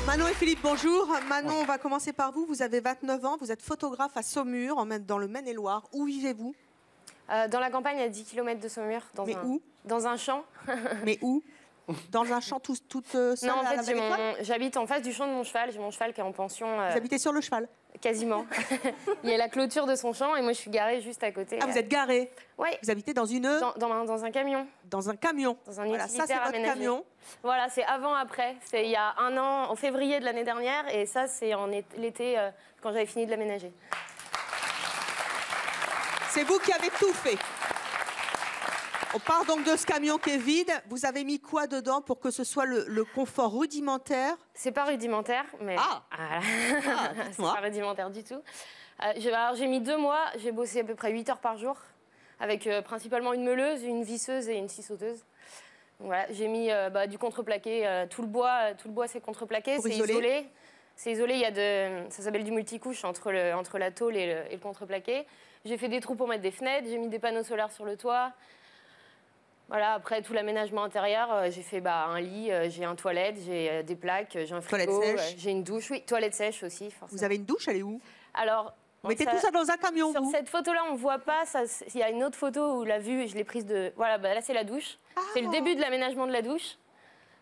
Manon et Philippe, bonjour. Manon, on va commencer par vous. Vous avez 29 ans, vous êtes photographe à Saumur, dans le Maine-et-Loire. Où vivez-vous? Dans la campagne, à 10 km de Saumur. Mais où? Dans un champ. Mais où? Dans un champ toute seule? Non, en fait, j'habite en face du champ de mon cheval. J'ai mon cheval qui est en pension. Vous habitez sur le cheval? Quasiment. Il y a la clôture de son champ et moi, je suis garée juste à côté. Ah, vous êtes garée? Oui. Vous habitez dans une... Dans un camion. Dans un camion? Dans un voilà, ça, c'est votre camion. Voilà, c'est avant-après. C'est il y a 1 an, en février de l'année dernière. Et ça, c'est l'été, quand j'avais fini de l'aménager. C'est vous qui avez tout fait. On part donc de ce camion qui est vide. Vous avez mis quoi dedans pour que ce soit le confort rudimentaire? C'est pas rudimentaire, mais... c'est pas rudimentaire du tout. J'ai mis 2 mois, j'ai bossé à peu près 8 heures par jour, avec principalement une meuleuse, une visseuse et une scie sauteuse. Donc, voilà, j'ai mis du contreplaqué, tout le bois c'est contreplaqué, c'est isolé. C'est isolé, ça s'appelle du multicouche entre la tôle et le contreplaqué. J'ai fait des trous pour mettre des fenêtres, j'ai mis des panneaux solaires sur le toit. Voilà, après tout l'aménagement intérieur, j'ai fait un lit, j'ai un toilette, j'ai des plaques, j'ai un frigo, j'ai une douche, oui, toilette sèche aussi, forcément. Vous avez une douche, elle est où? Alors, vous mettez tout ça dans un camion, sur cette photo-là, on ne voit pas, il y a une autre photo où la vue, je l'ai prise de... Voilà, là c'est la douche, c'est le début de l'aménagement de la douche.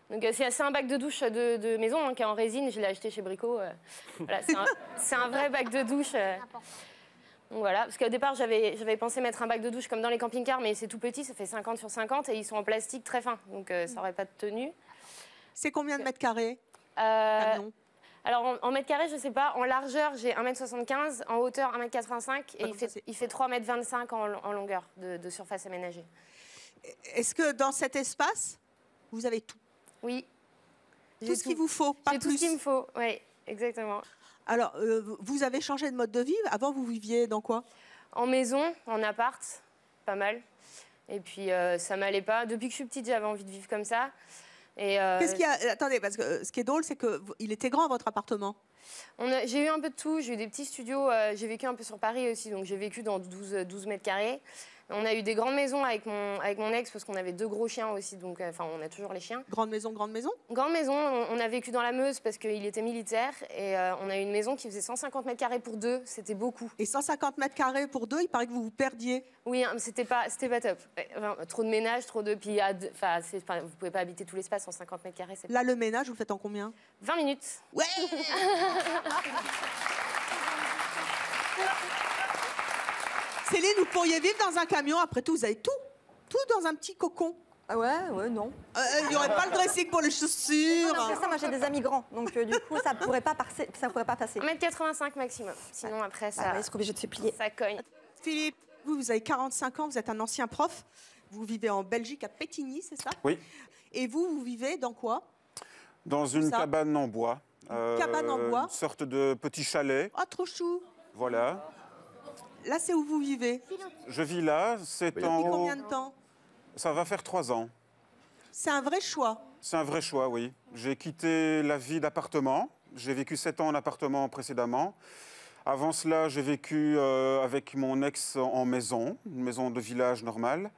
Donc c'est un bac de douche de maison qui est en résine, je l'ai acheté chez Brico. Voilà, c'est un vrai bac de douche. Donc voilà, parce qu'au départ, j'avais pensé mettre un bac de douche comme dans les camping-cars, mais c'est tout petit, ça fait 50 sur 50 et ils sont en plastique très fin, donc ça n'aurait pas de tenue. C'est combien de mètres carrés Alors en mètres carrés, je ne sais pas. En largeur, j'ai 1m75, en hauteur 1m85 et il fait 3m25 en longueur de surface aménagée. Est-ce que dans cet espace, vous avez tout? Oui. Tout ce qu'il vous faut, pas plus? Tout ce qu'il me faut, oui, exactement. Alors, vous avez changé de mode de vie. Avant, vous viviez dans quoi? En maison, en appart, pas mal. Et puis, ça m'allait pas. Depuis que je suis petite, j'avais envie de vivre comme ça. Qu'est-ce qu'il y a? Attendez, parce que ce qui est drôle, c'est qu'il était grand, votre appartement. J'ai eu un peu de tout. J'ai eu des petits studios. J'ai vécu un peu sur Paris aussi, donc j'ai vécu dans 12 mètres carrés. On a eu des grandes maisons avec mon ex parce qu'on avait 2 gros chiens aussi, donc on a toujours les chiens. Grande maison, grande maison? Grande maison, on a vécu dans la Meuse parce qu'il était militaire et on a eu une maison qui faisait 150 mètres carrés pour 2, c'était beaucoup. Et 150 mètres carrés pour 2, il paraît que vous vous perdiez? Oui, c'était pas top. Enfin, trop de ménage, trop de... Puis vous pouvez pas habiter tout l'espace en 50 mètres carrés. Là, le ménage, vous le faites en combien? 20 minutes. Ouais. Céline, vous pourriez vivre dans un camion, après tout, vous avez tout dans un petit cocon. Ah ouais, non. Il n'y aurait pas le dressing pour les chaussures. Non, ça, moi j'ai des amis grands, donc du coup ça pourrait pas passer. 1m85 maximum, sinon après ça... Est-ce qu'on est obligé de se plier? Ça cogne. Philippe, vous avez 45 ans, vous êtes un ancien prof, vous vivez en Belgique, à Pétigny, c'est ça? Oui. Et vous vivez dans quoi? Dans une cabane en bois. Cabane en bois. Une sorte de petit chalet. Oh, trop chou. Voilà. Là, c'est où vous vivez? Je vis là, c'est en Depuis haut. combien de temps? Ça va faire 3 ans. C'est un vrai choix. C'est un vrai choix, oui. J'ai quitté la vie d'appartement. J'ai vécu 7 ans en appartement précédemment. Avant cela, j'ai vécu avec mon ex en maison, une maison de village normale,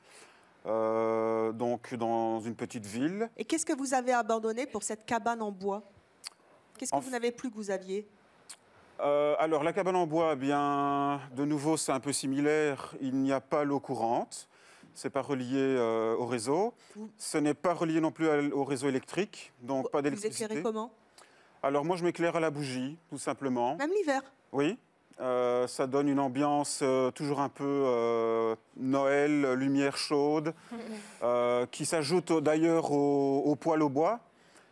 donc dans une petite ville. Et qu'est-ce que vous avez abandonné pour cette cabane en bois? Qu'est-ce que vous n'avez plus que vous aviez? Alors, la cabane en bois, eh bien, de nouveau, c'est un peu similaire. Il n'y a pas l'eau courante. Ce n'est pas relié au réseau. Ce n'est pas relié non plus au réseau électrique, donc pas d'électricité. Vous éclairez comment? Alors, moi, je m'éclaire à la bougie, tout simplement. Même l'hiver? Oui. Ça donne une ambiance toujours un peu Noël, lumière chaude, qui s'ajoute d'ailleurs au poêle au bois.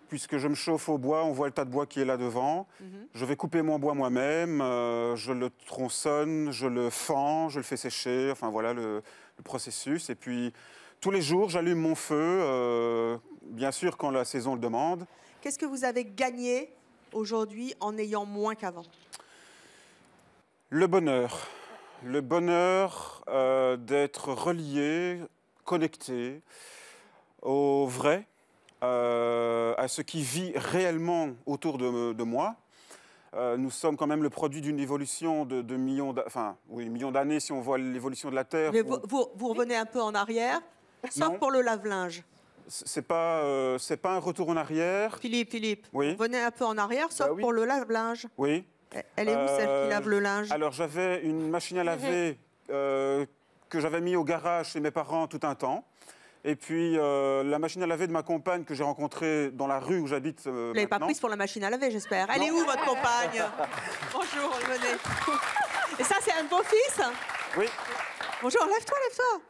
Puisque je me chauffe au bois, on voit le tas de bois qui est là devant. Je vais couper mon bois moi-même, je le tronçonne, je le fends, je le fais sécher, enfin voilà le processus. Et puis tous les jours, j'allume mon feu, bien sûr quand la saison le demande. Qu'est-ce que vous avez gagné aujourd'hui en ayant moins qu'avant? Le bonheur. Le bonheur d'être relié, connecté au vrai. À ce qui vit réellement autour de moi. Nous sommes quand même le produit d'une évolution de millions d'années si on voit l'évolution de la Terre. Mais vous revenez un peu en arrière, sauf pour le lave-linge. C'est pas un retour en arrière. Philippe, oui. Vous revenez un peu en arrière, sauf oui. pour le lave-linge. Oui. Elle est où, celle qui lave le linge? Alors, j'avais une machine à laver que j'avais mis au garage chez mes parents tout un temps. Et puis, la machine à laver de ma compagne que j'ai rencontrée dans la rue où j'habite Vous ne l'avez pas prise pour la machine à laver, j'espère. Elle est où, votre compagne? Bonjour, venez. Et ça, c'est un beau-fils? Oui. Bonjour, lève-toi, lève-toi.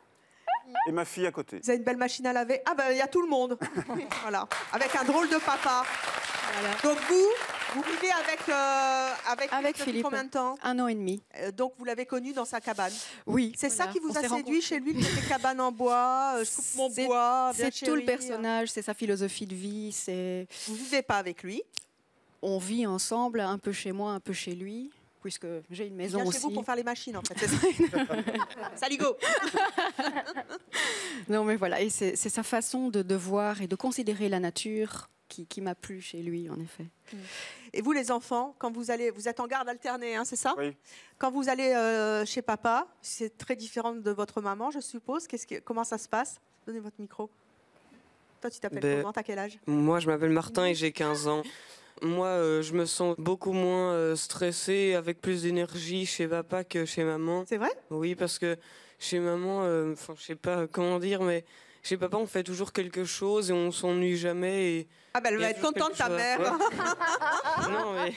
Et ma fille à côté. Vous avez une belle machine à laver? Ah ben, il y a tout le monde. Voilà, avec un drôle de papa. Voilà. Donc vous vivez avec Philippe. Combien de temps? 1 an et demi. Donc vous l'avez connu dans sa cabane? Oui. C'est voilà. ça qui vous On a s'est séduit chez lui, les cabanes en bois, je coupe mon bois, bien C'est tout le chéri. personnage, c'est sa philosophie de vie. Vous vivez pas avec lui? On vit ensemble, un peu chez moi, un peu chez lui, puisque j'ai une maison aussi. Chez vous pour faire les machines, en fait. C'est ça. Saligo. Non, mais voilà, et c'est sa façon de voir et de considérer la nature qui m'a plu chez lui, en effet. Et vous, les enfants, quand vous êtes en garde alternée, hein, c'est ça? Oui. Quand vous allez chez papa, c'est très différent de votre maman, je suppose. Comment ça se passe? Donnez votre micro. Toi, tu t'appelles comment? T'as quel âge? Moi, je m'appelle Martin et j'ai 15 ans. Moi, je me sens beaucoup moins stressée, avec plus d'énergie chez papa que chez maman. C'est vrai? Oui, parce que chez maman, je sais pas comment dire, mais chez papa, on fait toujours quelque chose et on s'ennuie jamais. Et ah ben, elle va être contente, ta mère. Ouais. Non, mais...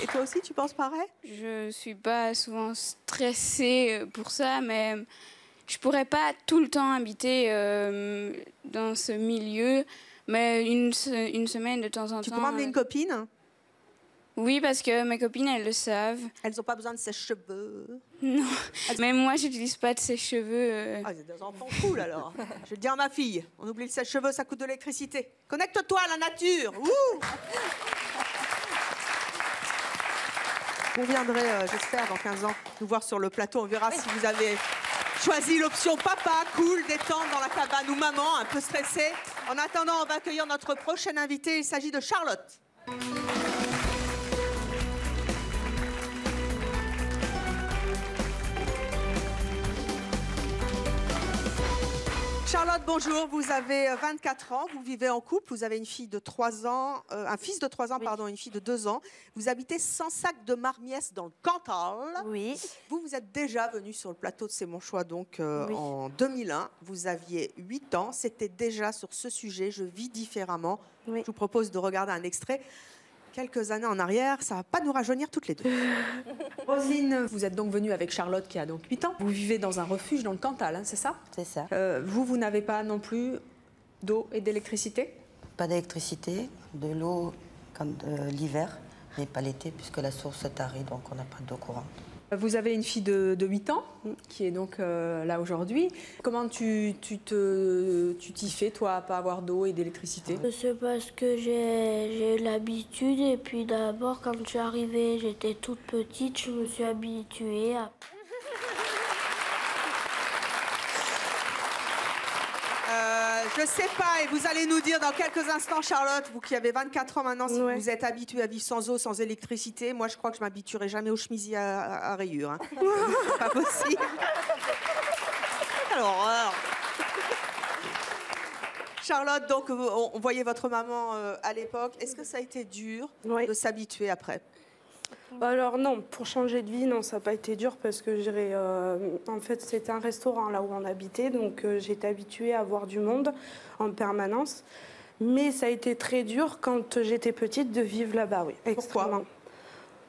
Et toi aussi, tu penses pareil? Je suis pas souvent stressée pour ça, mais je pourrais pas tout le temps habiter dans ce milieu, mais une semaine de temps en temps. Tu peux m'amener une copine? Oui, parce que mes copines, elles le savent. Elles n'ont pas besoin de sèche-cheveux? Non, mais moi, j'utilise pas de sèche-cheveux. Ah, c'est des enfants cool, alors. Je vais le dire à ma fille. On oublie le sèche-cheveux, ça coûte de l'électricité. Connecte-toi à la nature. Ouh. Vous viendrez, j'espère, dans 15 ans, nous voir sur le plateau. On verra si vous avez choisi l'option papa, cool, détente dans la cabane, ou maman, un peu stressée. En attendant, on va accueillir notre prochaine invitée. Il s'agit de Charlotte. Charlotte, bonjour. Vous avez 24 ans, vous vivez en couple, vous avez une fille de 3 ans, un fils de 3 ans, pardon, une fille de 2 ans. Vous habitez Sansac-de-Marmiès dans le Cantal. Oui. Vous êtes déjà venu sur le plateau de C'est mon choix donc en 2001. Vous aviez 8 ans. C'était déjà sur ce sujet, Je vis différemment. Oui. Je vous propose de regarder un extrait. Quelques années en arrière, ça ne va pas nous rajeunir toutes les deux. Roselyne, vous êtes donc venue avec Charlotte qui a donc 8 ans. Vous vivez dans un refuge dans le Cantal, hein, c'est ça? C'est ça. Vous n'avez pas non plus d'eau et d'électricité? Pas d'électricité, de l'eau l'hiver, mais pas l'été puisque la source est tarie, donc on n'a pas d'eau courante. Vous avez une fille de 8 ans qui est donc là aujourd'hui. Comment tu t'y fais, toi, à pas avoir d'eau et d'électricité? C'est parce que j'ai l'habitude et puis d'abord, quand je suis arrivée, j'étais toute petite, je me suis habituée à... Je sais pas, et vous allez nous dire dans quelques instants, Charlotte, vous qui avez 24 ans maintenant, si vous êtes habituée à vivre sans eau, sans électricité. Moi, je crois que je m'habituerai jamais aux chemisiers à rayures. Hein. C'est pas possible. Alors, Charlotte, donc, on voyait votre maman à l'époque. Est-ce que ça a été dur de s'habituer après? Alors non, pour changer de vie, non, ça n'a pas été dur parce que en fait, c'était un restaurant là où on habitait, donc j'étais habituée à voir du monde en permanence. Mais ça a été très dur quand j'étais petite de vivre là-bas, oui. Extrêmement.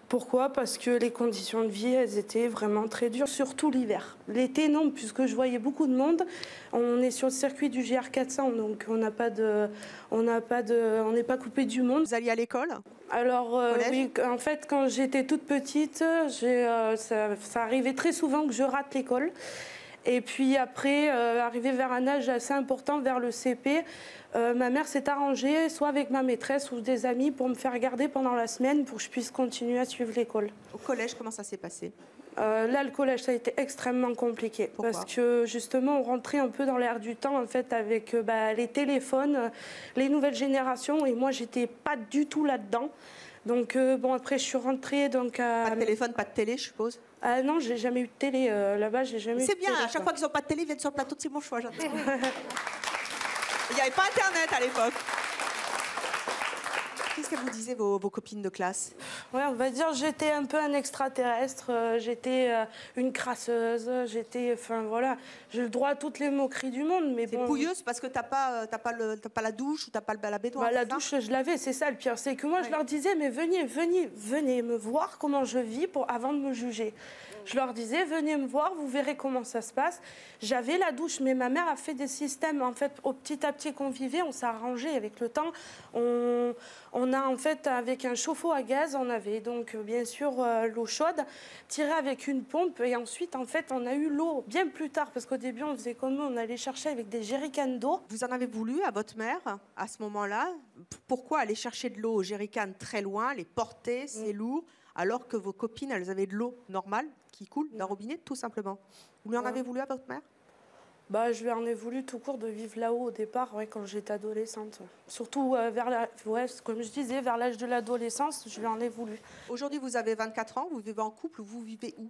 Pourquoi? Parce que les conditions de vie, elles étaient vraiment très dures, surtout l'hiver. L'été, non, puisque je voyais beaucoup de monde. On est sur le circuit du GR400, donc on n'est pas coupé du monde. Vous alliez à l'école? Alors, oui, en fait, quand j'étais toute petite, ça arrivait très souvent que je rate l'école. Et puis après, arrivé vers un âge assez important, vers le CP, ma mère s'est arrangée, soit avec ma maîtresse ou des amis, pour me faire garder pendant la semaine pour que je puisse continuer à suivre l'école. Au collège, comment ça s'est passé? Là, le collège, ça a été extrêmement compliqué. Pourquoi? Parce que justement, on rentrait un peu dans l'air du temps, en fait, avec les téléphones, les nouvelles générations, et moi, j'étais pas du tout là-dedans. Donc, bon, après, je suis rentrée. Donc, pas de téléphone, pas de télé, je suppose? Non, j'ai jamais eu de télé. Là-bas, j'ai jamais eu de télé. C'est bien, à chaque quoi. fois qu'ils n'ont pas de télé, ils viennent sur le plateau de Simon Choix. Il n'y avait pas Internet à l'époque. Qu'est-ce que vous disiez, vos copines de classe? Ouais, on va dire j'étais un peu un extraterrestre, j'étais une crasseuse, enfin voilà, j'ai le droit à toutes les moqueries du monde, mais bon... C'est pouilleuse parce que t'as pas la douche ou t'as pas la baignoire? La douche, je l'avais, c'est ça le pire, c'est que moi je leur disais, mais venez me voir comment je vis avant de me juger. Je leur disais, venez me voir, vous verrez comment ça se passe. J'avais la douche, mais ma mère a fait des systèmes, en fait, petit à petit qu'on vivait, on s'est arrangé avec le temps. On a, en fait, avec un chauffe-eau à gaz, on avait donc, bien sûr, l'eau chaude, tirée avec une pompe. Et ensuite, en fait, on a eu l'eau bien plus tard, parce qu'au début, on faisait comme on allait chercher avec des jerrycans d'eau. Vous en avez voulu à votre mère, à ce moment-là? Pourquoi aller chercher de l'eau au jerrycan très loin, les porter, c'est lourd, alors que vos copines, elles avaient de l'eau normale qui coule d'un robinet, tout simplement? Vous lui en avez voulu à votre mère? Je lui en ai voulu tout court de vivre là-haut au départ, quand j'étais adolescente. Surtout comme je disais, vers l'âge de l'adolescence, je lui en ai voulu. Aujourd'hui, vous avez 24 ans, vous vivez en couple, vous vivez où?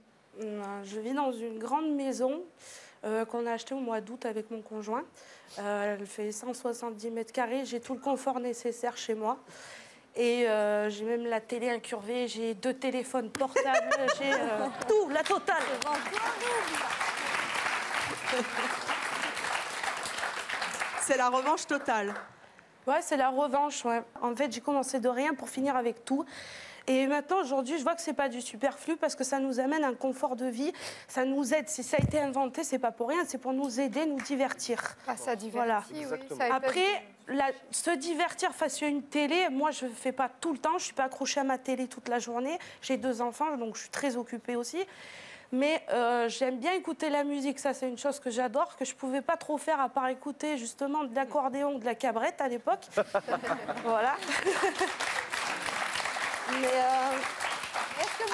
Je vis dans une grande maison qu'on a achetée au mois d'août avec mon conjoint. Elle fait 170 mètres carrés, j'ai tout le confort nécessaire chez moi. Et j'ai même la télé incurvée, j'ai 2 téléphones portables, j'ai tout, la totale. C'est la revanche totale. Ouais, c'est la revanche, ouais. En fait, j'ai commencé de rien pour finir avec tout. Et maintenant, aujourd'hui, je vois que c'est pas du superflu parce que ça nous amène un confort de vie, ça nous aide. Si ça a été inventé, c'est pas pour rien, c'est pour nous aider, nous divertir. Ça divertit, voilà. oui. Après, se divertir face à une télé, moi, je fais pas tout le temps, je suis pas accrochée à ma télé toute la journée. J'ai 2 enfants, donc je suis très occupée aussi. Mais j'aime bien écouter la musique, ça c'est une chose que j'adore, que je pouvais pas trop faire à part écouter justement de l'accordéon ou de la cabrette à l'époque. Voilà. Mais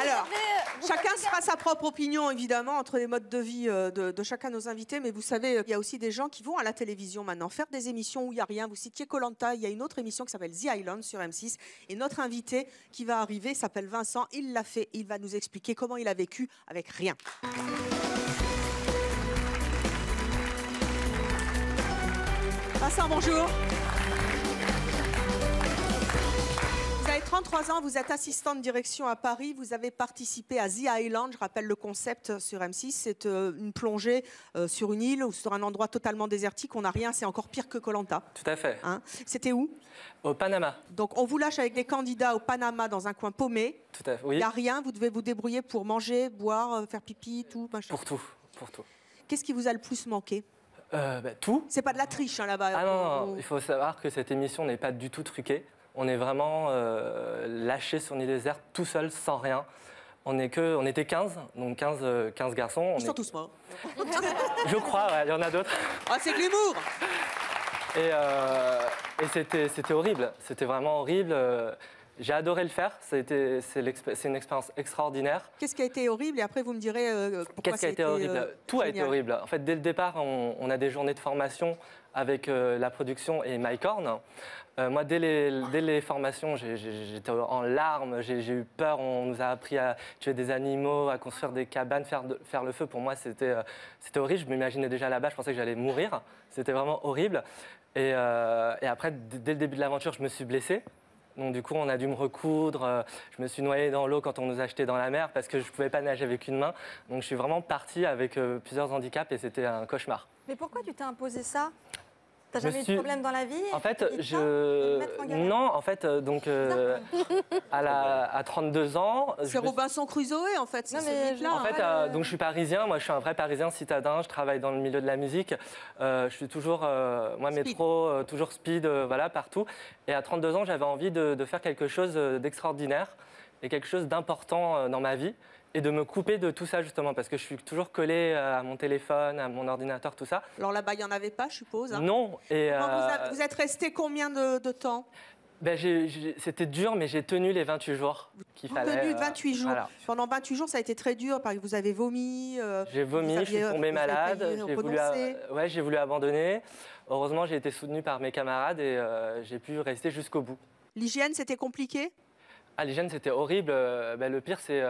alors, chacun se fera sa propre opinion, évidemment, entre les modes de vie de chacun de nos invités. Mais vous savez, il y a aussi des gens qui vont à la télévision maintenant faire des émissions où il n'y a rien. Vous citiez Koh-Lanta, il y a une autre émission qui s'appelle The Island sur M6. Et notre invité qui va arriver s'appelle Vincent. Il l'a fait. Il va nous expliquer comment il a vécu avec rien. Vincent, bonjour. Vous avez 33 ans, vous êtes assistante de direction à Paris, vous avez participé à The Island, je rappelle le concept sur M6, c'est une plongée sur une île ou sur un endroit totalement désertique, on n'a rien, c'est encore pire que Koh-Lanta. Tout à fait. Hein? C'était où? Au Panama. Donc on vous lâche avec des candidats au Panama dans un coin paumé. Tout à fait, oui. Il n'y a rien, vous devez vous débrouiller pour manger, boire, faire pipi, tout, machin. Pour tout. Qu'est-ce qui vous a le plus manqué? Tout. C'est pas de la triche hein, là-bas. Ah non, il faut savoir que cette émission n'est pas du tout truquée. On est vraiment lâché sur une île déserte tout seul, sans rien. On était 15, donc 15 garçons. Ils sont tous morts. Je crois, ouais, il y en a d'autres. Oh, c'est de l'humour. Et c'était horrible, c'était vraiment horrible. J'ai adoré le faire, c'est une expérience extraordinaire. Qu'est-ce qui a été horrible? Et après, vous me direz pourquoi Qu'est-ce qui a été horrible? Tout a été horrible. En fait, dès le départ, on a des journées de formation avec la production et MyCorn. Moi, dès les formations, j'étais en larmes, j'ai eu peur. On nous a appris à tuer des animaux, à construire des cabanes, faire le feu. Pour moi, c'était horrible. Je m'imaginais déjà là-bas, je pensais que j'allais mourir. C'était vraiment horrible. Et après, dès le début de l'aventure, je me suis blessée. Donc du coup, on a dû me recoudre. Je me suis noyée dans l'eau quand on nous a jetés dans la mer parce que je ne pouvais pas nager avec une main. Donc je suis vraiment partie avec plusieurs handicaps et c'était un cauchemar. Mais pourquoi tu t'es imposé ça? T'as jamais eu de problème dans la vie? En fait, non, en fait, donc à 32 ans. C'est Robinson Crusoe, en fait. Non, mais en fait, donc je suis parisien. Moi, je suis un vrai Parisien citadin. Je travaille dans le milieu de la musique. Je suis toujours, moi, métro, toujours speed, voilà, partout. Et à 32 ans, j'avais envie de faire quelque chose d'extraordinaire et quelque chose d'important dans ma vie. Et de me couper de tout ça, justement, parce que je suis toujours collé à mon téléphone, à mon ordinateur, tout ça. Alors là-bas, il n'y en avait pas, je suppose, hein? Non. Et vous êtes resté combien de temps? Ben, c'était dur, mais j'ai tenu les 28 jours qu'il fallait. Tenu 28 jours. Voilà. Pendant 28 jours, ça a été très dur, parce que vous avez vomi. J'ai vomi, je suis tombée malade, j'ai voulu abandonner. Heureusement, j'ai été soutenue par mes camarades et j'ai pu rester jusqu'au bout. L'hygiène, c'était compliqué? Ah, l'hygiène, c'était horrible. Le pire, c'est...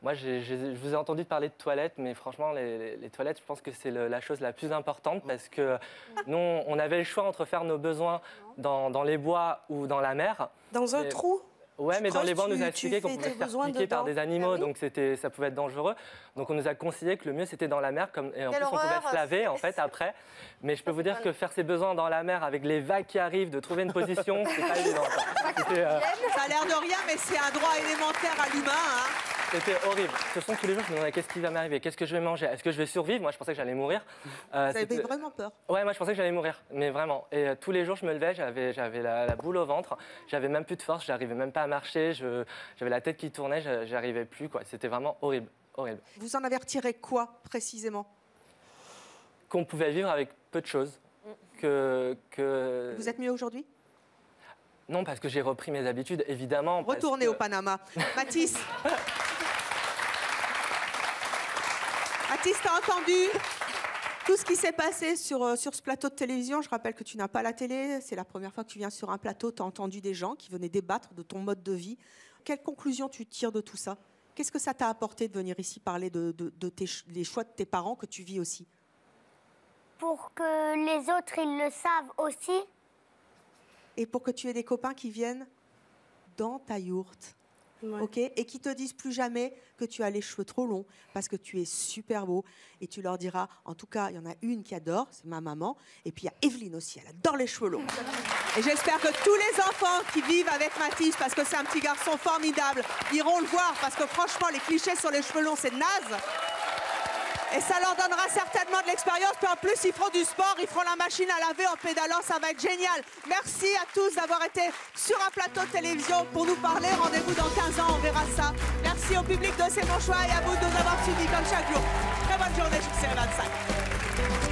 moi, je vous ai entendu parler de toilettes, mais franchement, les toilettes, je pense que c'est la chose la plus importante parce que nous, on avait le choix entre faire nos besoins dans les bois ou dans la mer. Dans un trou? Ouais, mais dans les bois, on nous a expliqué qu'on pouvait se faire piquer par des animaux, donc ça pouvait être dangereux. Donc on nous a conseillé que le mieux, c'était dans la mer, et en plus, on pouvait se laver, en fait, après. Mais je peux vous dire que faire ses besoins dans la mer avec les vagues qui arrivent, de trouver une position, c'est pas évident. Ça a l'air de rien, mais c'est un droit élémentaire à l'humain, hein. C'était horrible. De toute façon, tous les jours, je me demandais qu'est-ce qui va m'arriver, qu'est-ce que je vais manger, est-ce que je vais survivre? Moi, je pensais que j'allais mourir. Vous avez vraiment peur? Ouais, moi, je pensais que j'allais mourir, mais vraiment. Et tous les jours, je me levais, j'avais la boule au ventre, j'avais même plus de force, j'arrivais même pas à marcher, j'avais la tête qui tournait, j'arrivais plus, quoi. C'était vraiment horrible, horrible. Vous en avez retiré quoi, précisément? Qu'on pouvait vivre avec peu de choses. Vous êtes mieux aujourd'hui? Non, parce que j'ai repris mes habitudes, évidemment. Retournez au Panama. Mathis. Mathis, t'as entendu tout ce qui s'est passé sur ce plateau de télévision? Je rappelle que tu n'as pas la télé. C'est la première fois que tu viens sur un plateau. Tu as entendu des gens qui venaient débattre de ton mode de vie. Quelle conclusion tu tires de tout ça? Qu'est-ce que ça t'a apporté de venir ici parler des choix de tes parents que tu vis aussi? Pour que les autres, ils le savent aussi. Et pour que tu aies des copains qui viennent dans ta yourte. Ouais. Ok, et qui te disent plus jamais que tu as les cheveux trop longs parce que tu es super beau. Et tu leur diras, en tout cas, il y en a une qui adore, c'est ma maman. Et puis il y a Evelyne aussi, elle adore les cheveux longs. Et j'espère que tous les enfants qui vivent avec Mathis, parce que c'est un petit garçon formidable, iront le voir parce que franchement, les clichés sur les cheveux longs, c'est naze. Et ça leur donnera certainement de l'expérience. Puis en plus, ils feront du sport, ils feront la machine à laver en pédalant. Ça va être génial. Merci à tous d'avoir été sur un plateau de télévision pour nous parler. Rendez-vous dans 15 ans, on verra ça. Merci au public de C'est mon choix et à vous de nous avoir suivis comme chaque jour. Très bonne journée sur CR25.